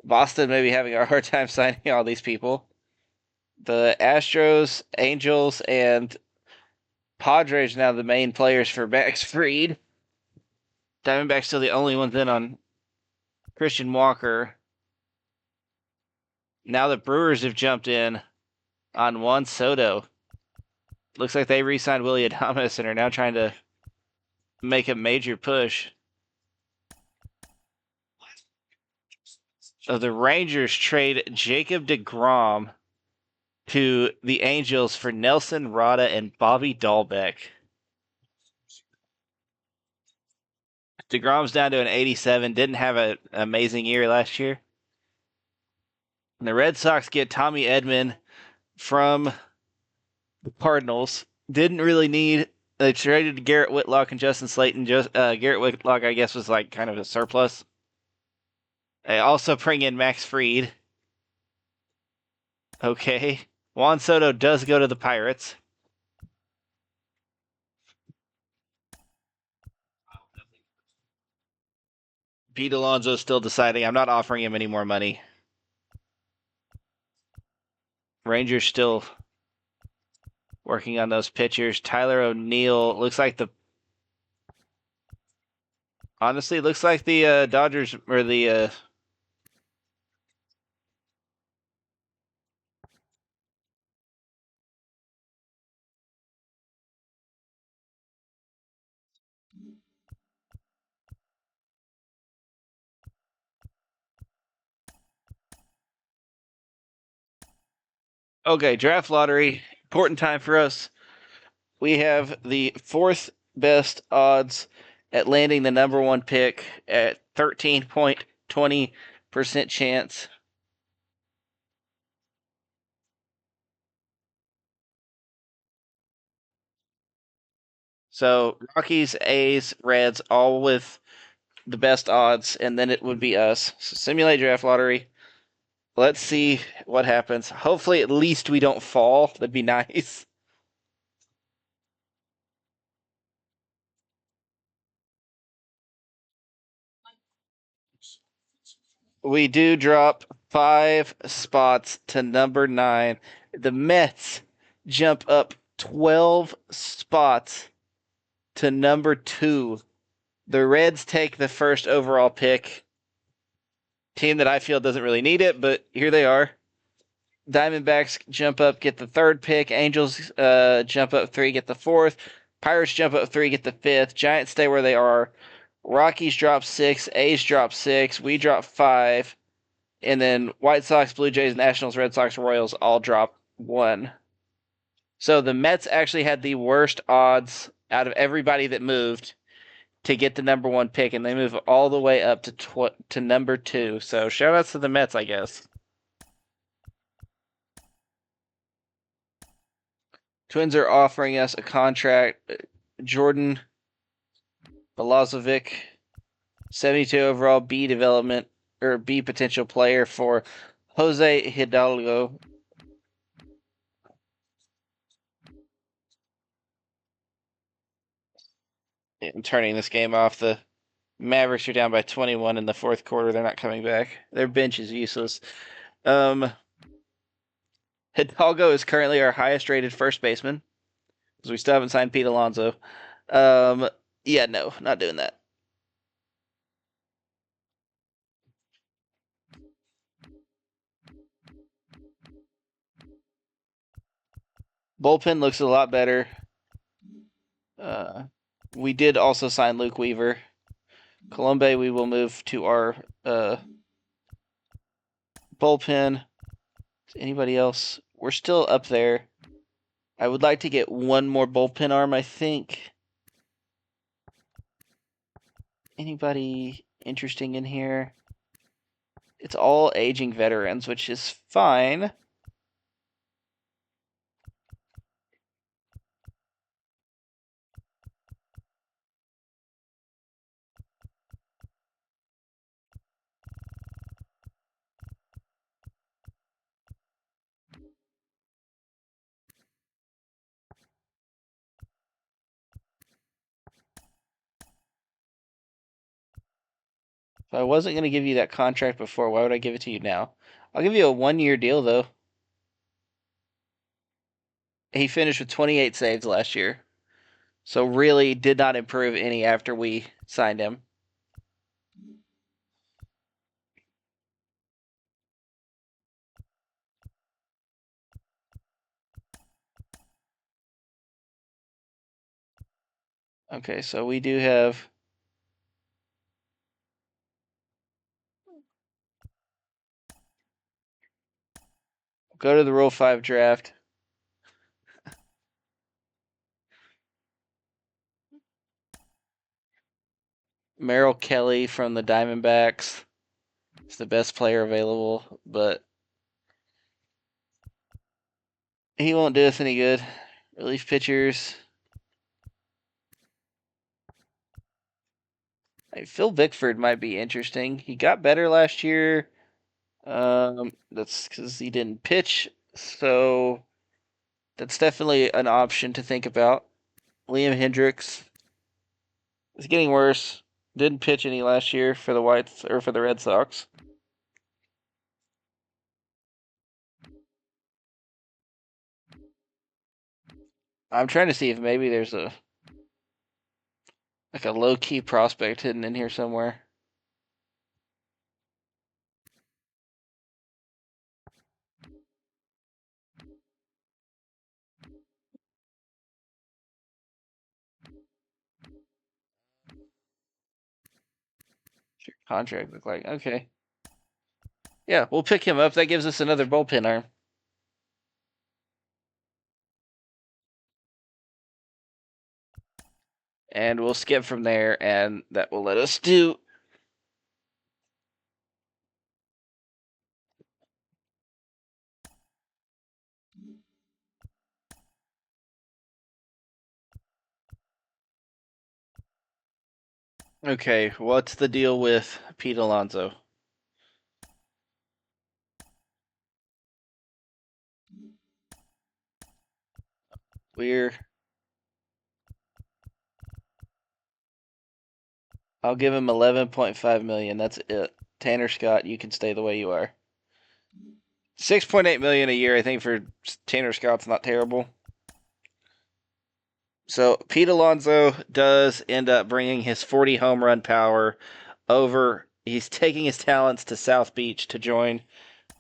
Boston may be having a hard time signing all these people. The Astros, Angels, and Padres now the main players for Max Fried. Diamondbacks still the only ones in on Christian Walker. Now the Brewers have jumped in on Juan Soto. Looks like they re-signed Willie Adames and are now trying to make a major push. So the Rangers trade Jacob deGrom to the Angels for Nelson Rada and Bobby Dahlbeck. DeGrom's down to an 87. Didn't have an amazing year last year. And the Red Sox get Tommy Edman from the Cardinals. Didn't really need. They traded Garrett Whitlock and Justin Slayton. Garrett Whitlock, I guess, was like kind of a surplus. They also bring in Max Fried. Okay. Juan Soto does go to the Pirates. Pete Alonso still deciding. I'm not offering him any more money. Rangers still working on those pitchers. Tyler O'Neill looks like Honestly, it looks like the Dodgers or the okay, draft lottery, important time for us. We have the fourth best odds at landing the number one pick at 13.20% chance. So Rockies, A's, Reds, all with the best odds, and then it would be us. So simulate draft lottery. Let's see what happens. Hopefully, at least we don't fall. That'd be nice. We do drop 5 spots to number 9. The Mets jump up 12 spots to number 2. The Reds take the first overall pick. Team that I feel doesn't really need it, but here they are. Diamondbacks jump up, get the third pick. Angels jump up 3, get the fourth. Pirates jump up 3, get the fifth. Giants stay where they are. Rockies drop 6. A's drop 6. We drop 5. And then White Sox, Blue Jays, Nationals, Red Sox, Royals all drop 1. So the Mets actually had the worst odds out of everybody that moved to get the number 1 pick, and they move all the way up to number 2. So shout outs to the Mets, I guess. Twins are offering us a contract. Jordan Balazovic, 72 overall, B development or B potential player for Jose Hidalgo. I'm turning this game off. The Mavericks are down by 21 in the fourth quarter. They're not coming back. Their bench is useless. Hidalgo is currently our highest rated first baseman because we still haven't signed Pete Alonso. Yeah, no, not doing that. Bullpen looks a lot better. We did also sign Luke Weaver. Colombe, we will move to our bullpen. Anybody else? We're still up there. I would like to get one more bullpen arm, I think. Anybody interesting in here? It's all aging veterans, which is fine. If I wasn't going to give you that contract before, why would I give it to you now? I'll give you a 1-year deal, though. He finished with 28 saves last year. So really did not improve any after we signed him. Okay, so we do have go to the Rule 5 draft. Merrill Kelly from the Diamondbacks is the best player available, but he won't do us any good. Relief pitchers. Phil Bickford might be interesting. He got better last year. That's because he didn't pitch, so that's definitely an option to think about. Liam Hendricks is getting worse. Didn't pitch any last year for the Whites or for the Red Sox. I'm trying to see if maybe there's a Like a low-key prospect hidden in here somewhere. What's your contract look like? Okay. Yeah, we'll pick him up. That gives us another bullpen arm. And we'll skip from there, and that will let us do. Okay, what's the deal with Pete Alonso? I'll give him 11.5 million. That's it. Tanner Scott, you can stay the way you are. 6.8 million a year, I think, for Tanner Scott's not terrible. So Pete Alonso does end up bringing his 40 home run power over. He's taking his talents to South Beach to join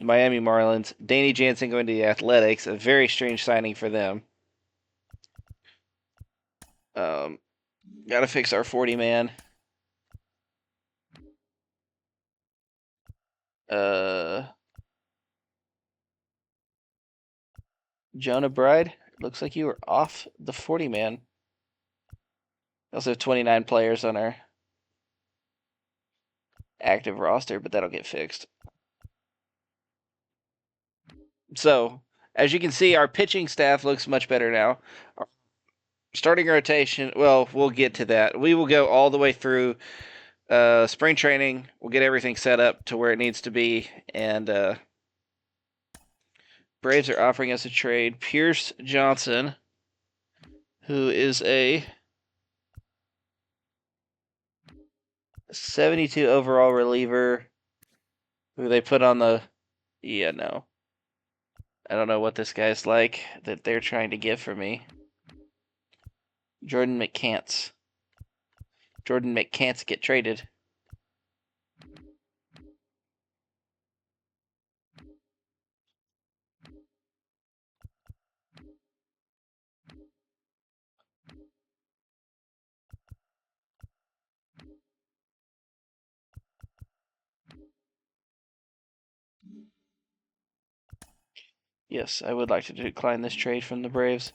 the Miami Marlins. Danny Jansen going to the Athletics, a very strange signing for them. Got to fix our 40 man. Jonah Bride, looks like you were off the 40 man. We also have 29 players on our active roster, but that'll get fixed. So, as you can see, our pitching staff looks much better now. Our starting rotation, well, we'll get to that. We will go all the way through spring training. We'll get everything set up to where it needs to be. And Braves are offering us a trade. Pierce Johnson, who is a 72 overall reliever, who they put on the. Yeah, no. I don't know what this guy's like that they're trying to get for me. Jordan McCants get traded. Yes, I would like to decline this trade from the Braves.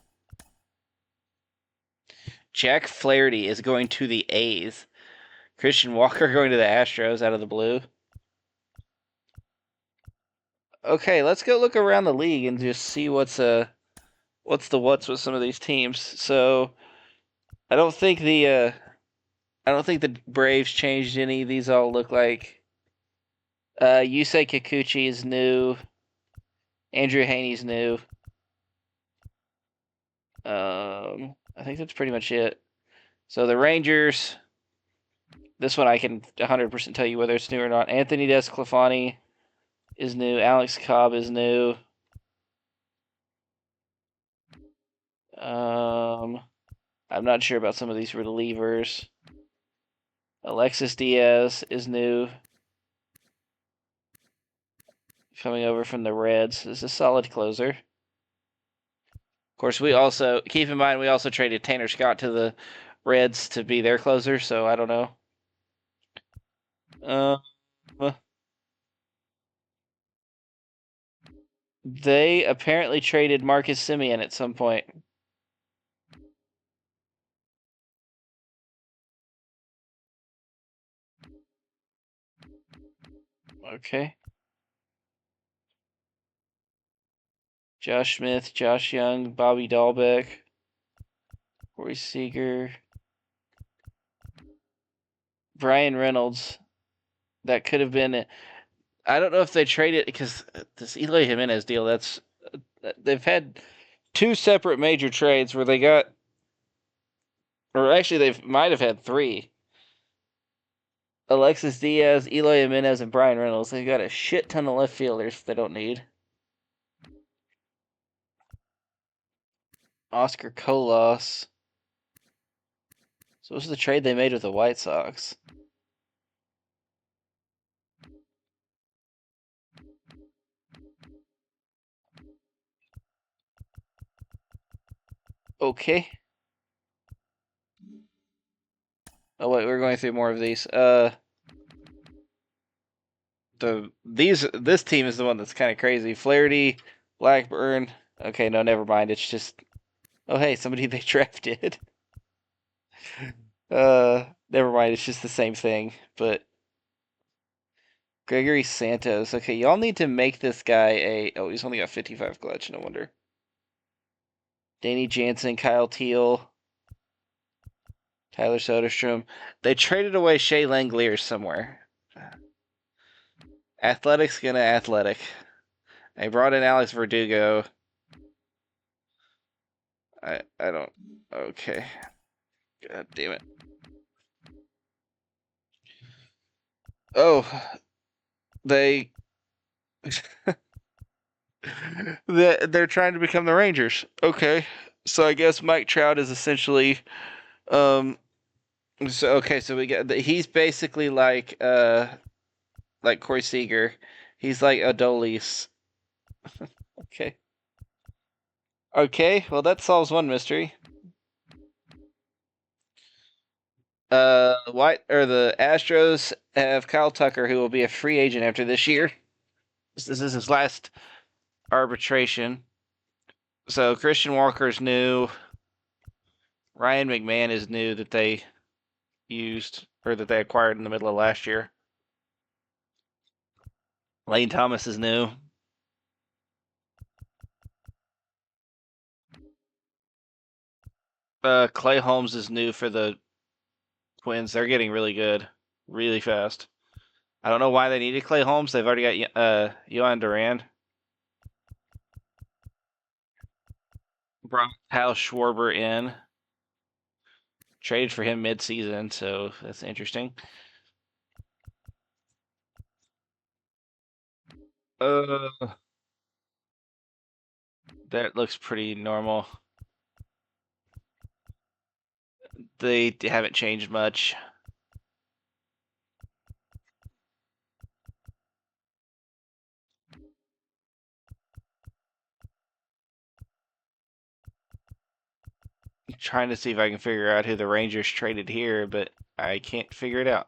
Jack Flaherty is going to the A's. Christian Walker going to the Astros out of the blue. Okay, let's go look around the league and just see what's with some of these teams. So I don't think the Braves changed any. These all look like Yusei Kikuchi is new. Andrew Haney's new. I think that's pretty much it. So the Rangers, this one I can 100% tell you whether it's new or not. Anthony Desclafani is new. Alex Cobb is new. I'm not sure about some of these relievers. Alexis Diaz is new. Coming over from the Reds. This is a solid closer. Of course, we also, keep in mind, we also traded Tanner Scott to the Reds to be their closer, so I don't know. They apparently traded Marcus Semien at some point. Okay. Josh Smith, Josh Young, Bobby Dahlbeck, Corey Seager, Brian Reynolds. That could have been. I don't know if they traded because this Eloy Jimenez deal. They've had two separate major trades where they got, or actually they might have had three. Alexis Diaz, Eloy Jimenez, and Brian Reynolds. They've got a shit ton of left fielders they don't need. Oscar Colas, So what's the trade they made with the White Sox? Okay. Oh wait, we're going through more of these. This team is the one that's kind of crazy. Flaherty, Blackburn. Okay, no, never mind. It's just hey, somebody they drafted. Never mind. It's just the same thing. But Gregory Santos. Okay, y'all need to make this guy a. Oh, he's only got 55 clutch. No wonder. Danny Jansen, Kyle Teal, Tyler Soderstrom. They traded away Shea Langeliers somewhere. Athletic's gonna athletic. They brought in Alex Verdugo. I don't. Okay. God damn it. Oh, they they're trying to become the Rangers. Okay, so I guess Mike Trout is essentially So okay, so we get he's basically like Corey Seager. He's like Adolis. Okay. Okay, well that solves one mystery. The Astros have Kyle Tucker, who will be a free agent after this year. This is his last arbitration. So Christian Walker is new. Ryan McMahon is new that they used or that they acquired in the middle of last year. Lane Thomas is new. Clay Holmes is new for the Twins. They're getting really good, really fast. I don't know why they needed Clay Holmes. They've already got Yohan Duran. Brought Kyle Schwarber in. Traded for him mid-season, so that's interesting. Uh, that looks pretty normal. They haven't changed much. I'm trying to see if I can figure out who the Rangers traded here, but I can't figure it out.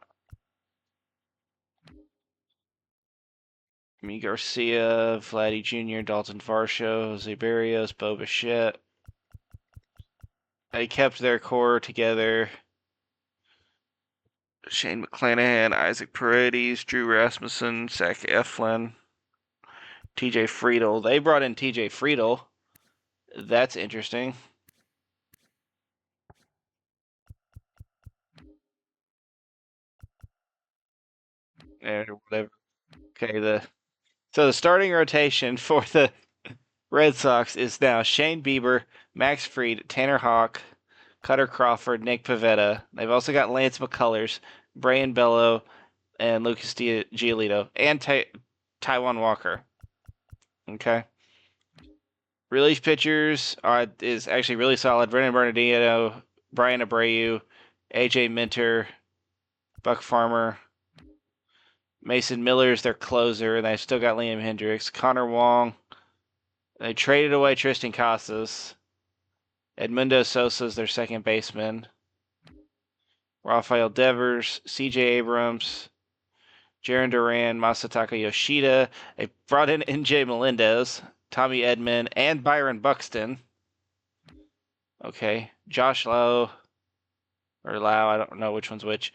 Me Garcia, Vladdy Jr., Dalton Varsho, Jose Barrios, Bo Bichette. They kept their core together. Shane McClanahan, Isaac Paredes, Drew Rasmussen, Zach Eflin, TJ Friedel. They brought in TJ Friedel. That's interesting. Whatever. Okay, the starting rotation for the Red Sox is now Shane Bieber, Max Fried, Tanner Hawk, Cutter Crawford, Nick Pivetta. They've also got Lance McCullers, Brian Bello, and Lucas Giolito, and Taiwan Walker. Okay. Relief pitchers is actually really solid. Brennan Bernardino, Brian Abreu, AJ Minter, Buck Farmer, Mason Miller is their closer, and they've still got Liam Hendricks, Connor Wong. They traded away Tristan Casas. Edmundo Sosa is their second baseman. Rafael Devers, CJ Abrams, Jaron Duran, Masataka Yoshida. They brought in NJ Melendez, Tommy Edman, and Byron Buxton. Okay. Josh Lowe, or Lau, I don't know which one's which.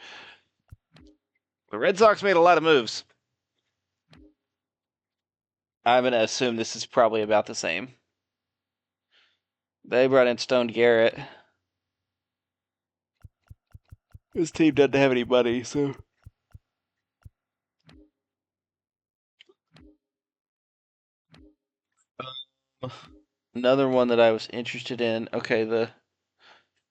The Red Sox made a lot of moves. I'm going to assume this is probably about the same. They brought in Stone Garrett. His team doesn't have any money, so. Another one that I was interested in. Okay,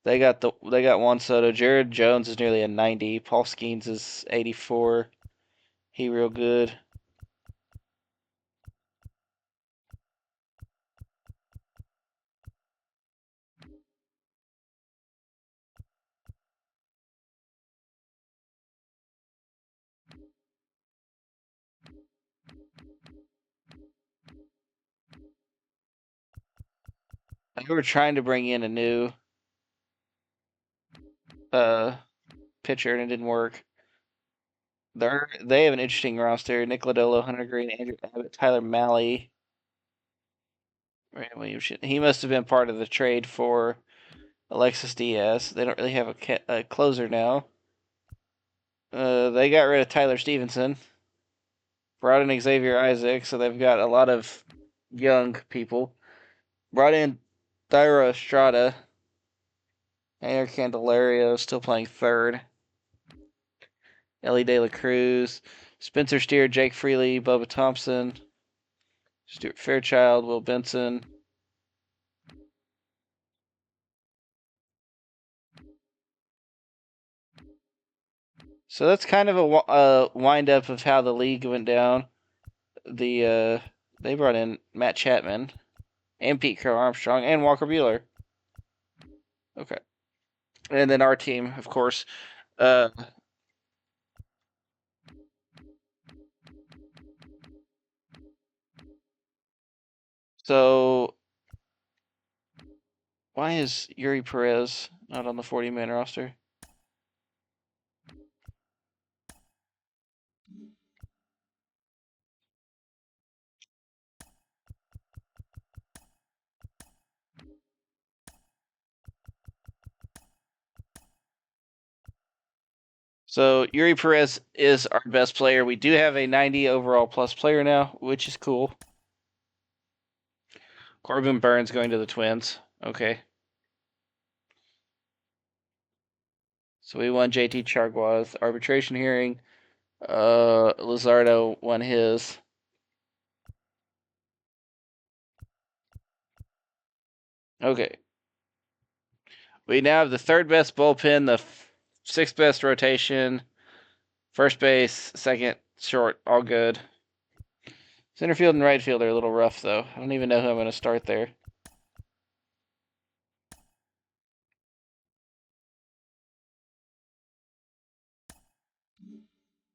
they got Juan Soto. Jared Jones is nearly a 90. Paul Skeens is 84. He real good. They were trying to bring in a new pitcher and it didn't work. They have an interesting roster: Nick Lodolo, Hunter Green, Andrew Abbott, Tyler Malley, Brandon Williams. He must have been part of the trade for Alexis Diaz. They don't really have a closer now. They got rid of Tyler Stevenson, brought in Xavier Isaac, so they've got a lot of young people. Brought in Thairo Estrada, Ayer Candelario, still playing third. Ellie De La Cruz, Spencer Steer, Jake Freely, Bubba Thompson, Stuart Fairchild, Will Benson. So that's kind of a wind up of how the league went down. They brought in Matt Chapman and Pete Crow Armstrong and Walker Buehler. Okay, and then our team, of course. So why is Yuri Perez not on the 40-man roster? So Yuri Perez is our best player. We do have a 90 overall plus player now, which is cool. Corbin Burns going to the Twins. Okay. So we won JT Chargois arbitration hearing. Luzardo won his. Okay. We now have the third best bullpen, the sixth best rotation, first base, second, short, all good. Center field and right field are a little rough, though. I don't even know who I'm going to start there.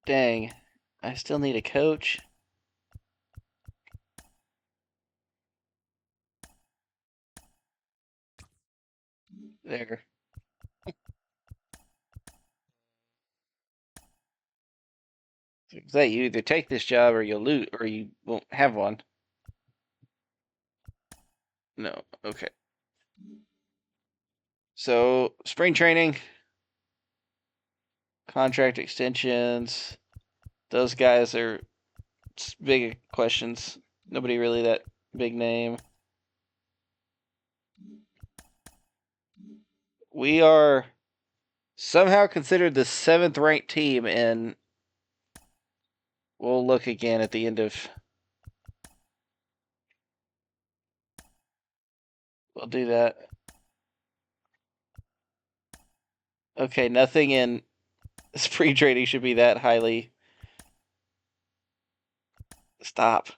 Dang. I still need a coach. There. Is that you either take this job or you'll lose, or you won't have one? No. Okay. So, spring training, contract extensions, those guys are big questions. Nobody really that big name. We are somehow considered the 7th ranked team, and we'll look again at the end of. We'll do that. Okay, nothing in spring training should be that highly. Stop.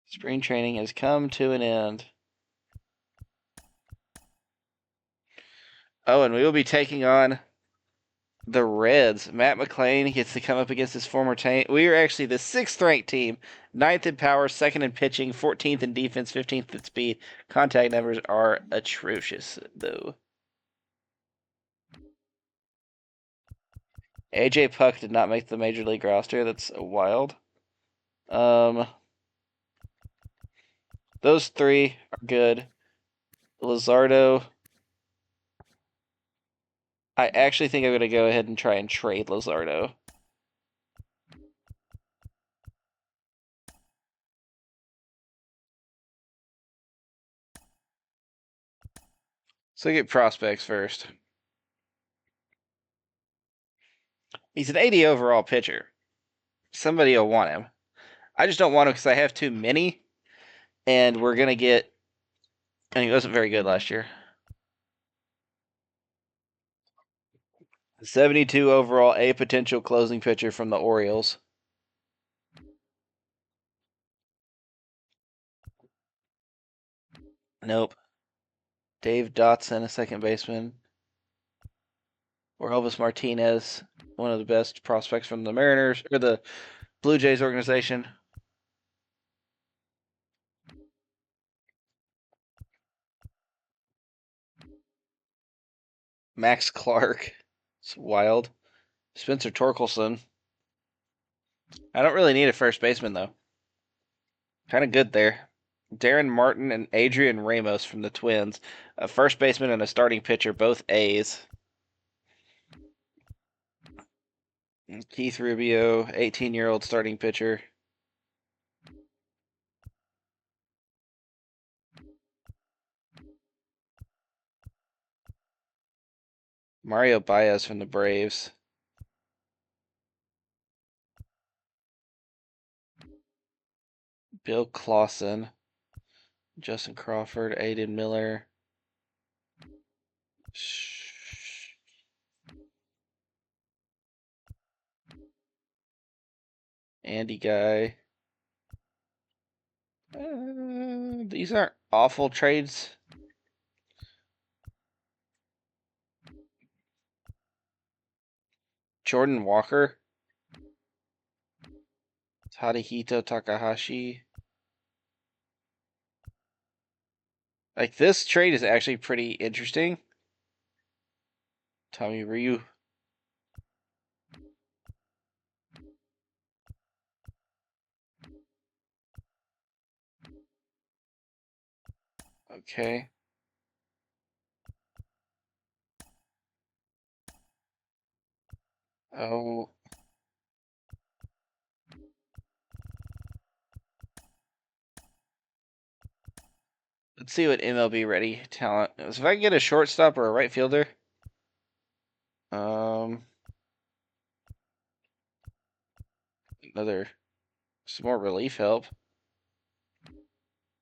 Spring training has come to an end. Oh, and we will be taking on the Reds. Matt McClain gets to come up against his former team. We are actually the 6th ranked team, 9th in power, 2nd in pitching, 14th in defense, 15th in speed. Contact numbers are atrocious, though. AJ Puck did not make the major league roster. That's wild. Those three are good. Luzardo. I actually think I'm going to go ahead and try and trade Luzardo. So get prospects first. He's an 80 overall pitcher. Somebody will want him. I just don't want him because I have too many, and we're going to get. And he wasn't very good last year. 72 overall, a potential closing pitcher from the Orioles. Nope. Dave Dotson, a second baseman. Or Elvis Martinez. one of the best prospects from the Mariners or the Blue Jays organization. Max Clark. It's wild. Spencer Torkelson. I don't really need a first baseman, though. Kind of good there. Darren Martin and Adrian Ramos from the Twins. A first baseman and a starting pitcher, both A's. Keith Rubio, 18-year-old starting pitcher. Mario Baez from the Braves. Bill Clausen. Justin Crawford, Aiden Miller. Andy Guy. These aren't awful trades. Jordan Walker. Tadahito Takahashi. Like, this trade is actually pretty interesting. Tommy Ryu. Okay. Oh. Let's see what MLB ready talent is. If I can get a shortstop or a right fielder. Some more relief help.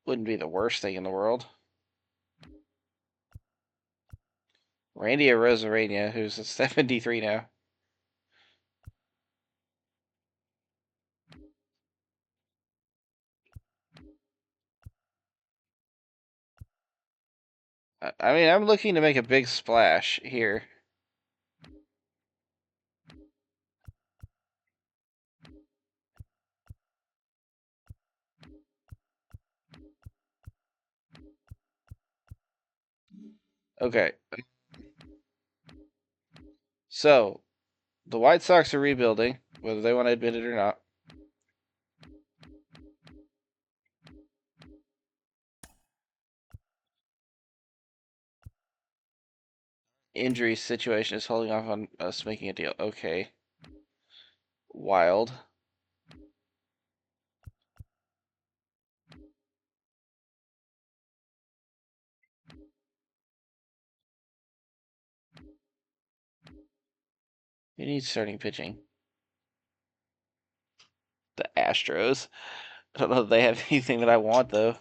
Wouldn't be the worst thing in the world. Randy Arozarena, who's 73 now. I mean, I'm looking to make a big splash here. Okay. So, the White Sox are rebuilding, whether they want to admit it or not. Injury situation is holding off on us making a deal. Okay. Wild. Who needs starting pitching? The Astros. I don't know if they have anything that I want, though.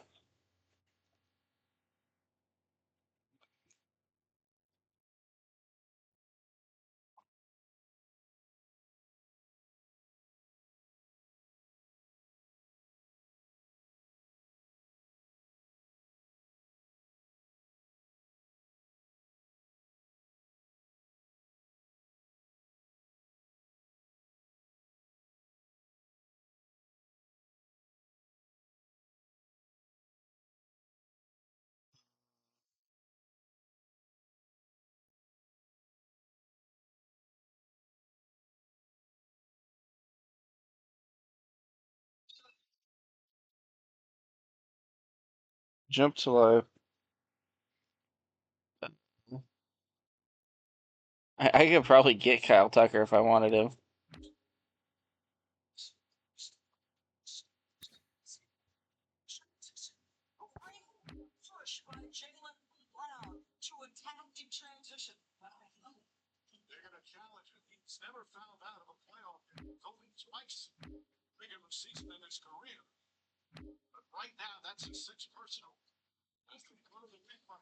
Jump to live. I could probably get Kyle Tucker if I wanted him. Push by Jalen Brown to attack in transition. They're going to challenge him. He's never fouled out of a playoff game. Only twice regular season in his career. But right now, that's his sixth personal. That's the part of the big one.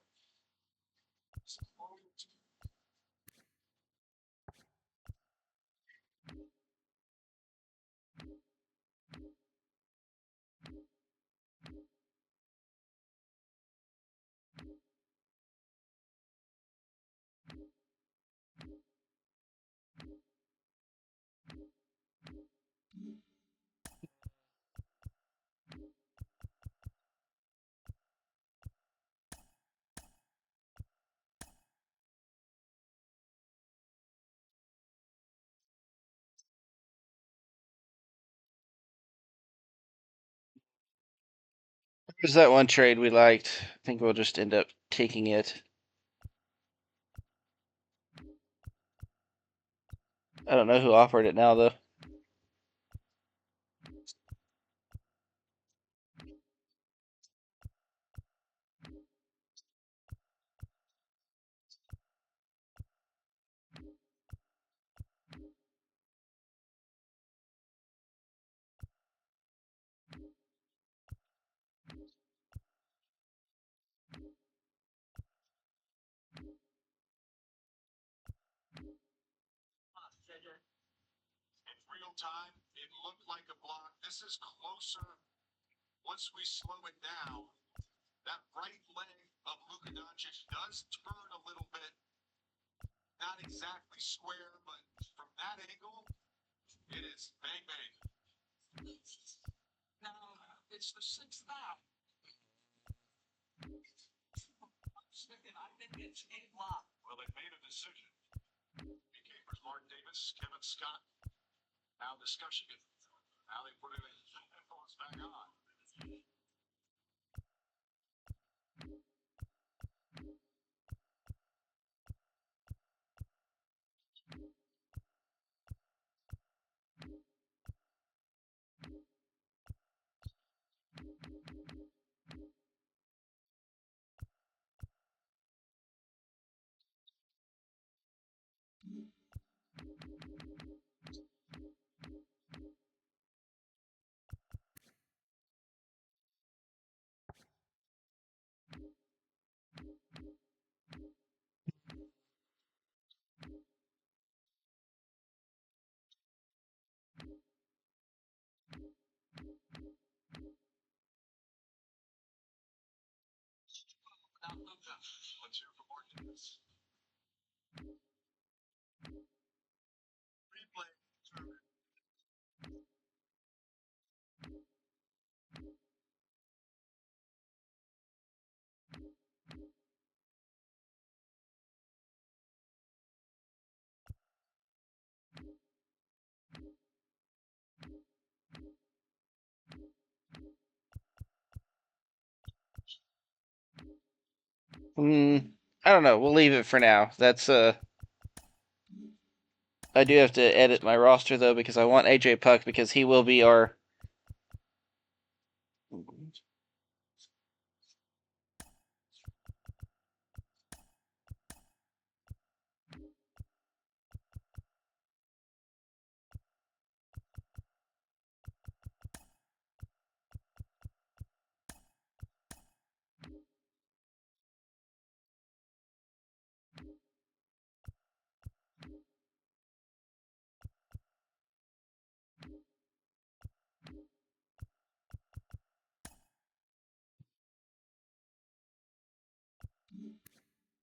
was that one trade we liked? I think we'll just end up taking it. I don't know who offered it now, though. In real time, it looked like a block. This is closer. Once we slow it down, that right leg of Luka Doncic does turn a little bit. Not exactly square, but from that angle, it is bang bang. Now it's the sixth foul. I think it's a block. Well, they made a decision. Gamer's Mark Davis, Kevin Scott. Now discussion. Now they put it in headphones back on. Let's hear from Mark Davis. Replay. I don't know. We'll leave it for now. That's I do have to edit my roster though because I want AJ Puck because he will be our.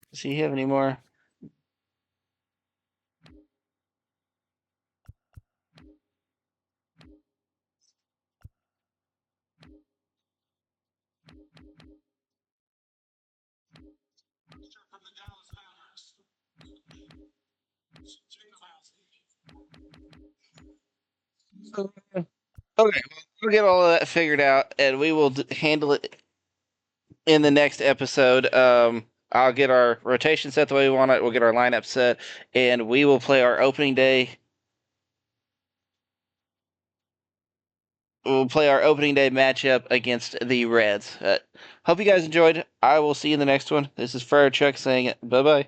Does he have any more? From the Dallas Mavericks. Okay, well, we'll get all of that figured out, and we will handle it in the next episode. I'll get our rotation set the way we want it. We'll get our lineup set, and we will play our opening day. We'll play our opening day matchup against the Reds. Hope you guys enjoyed. I will see you in the next one. This is Friar Chuck saying bye bye.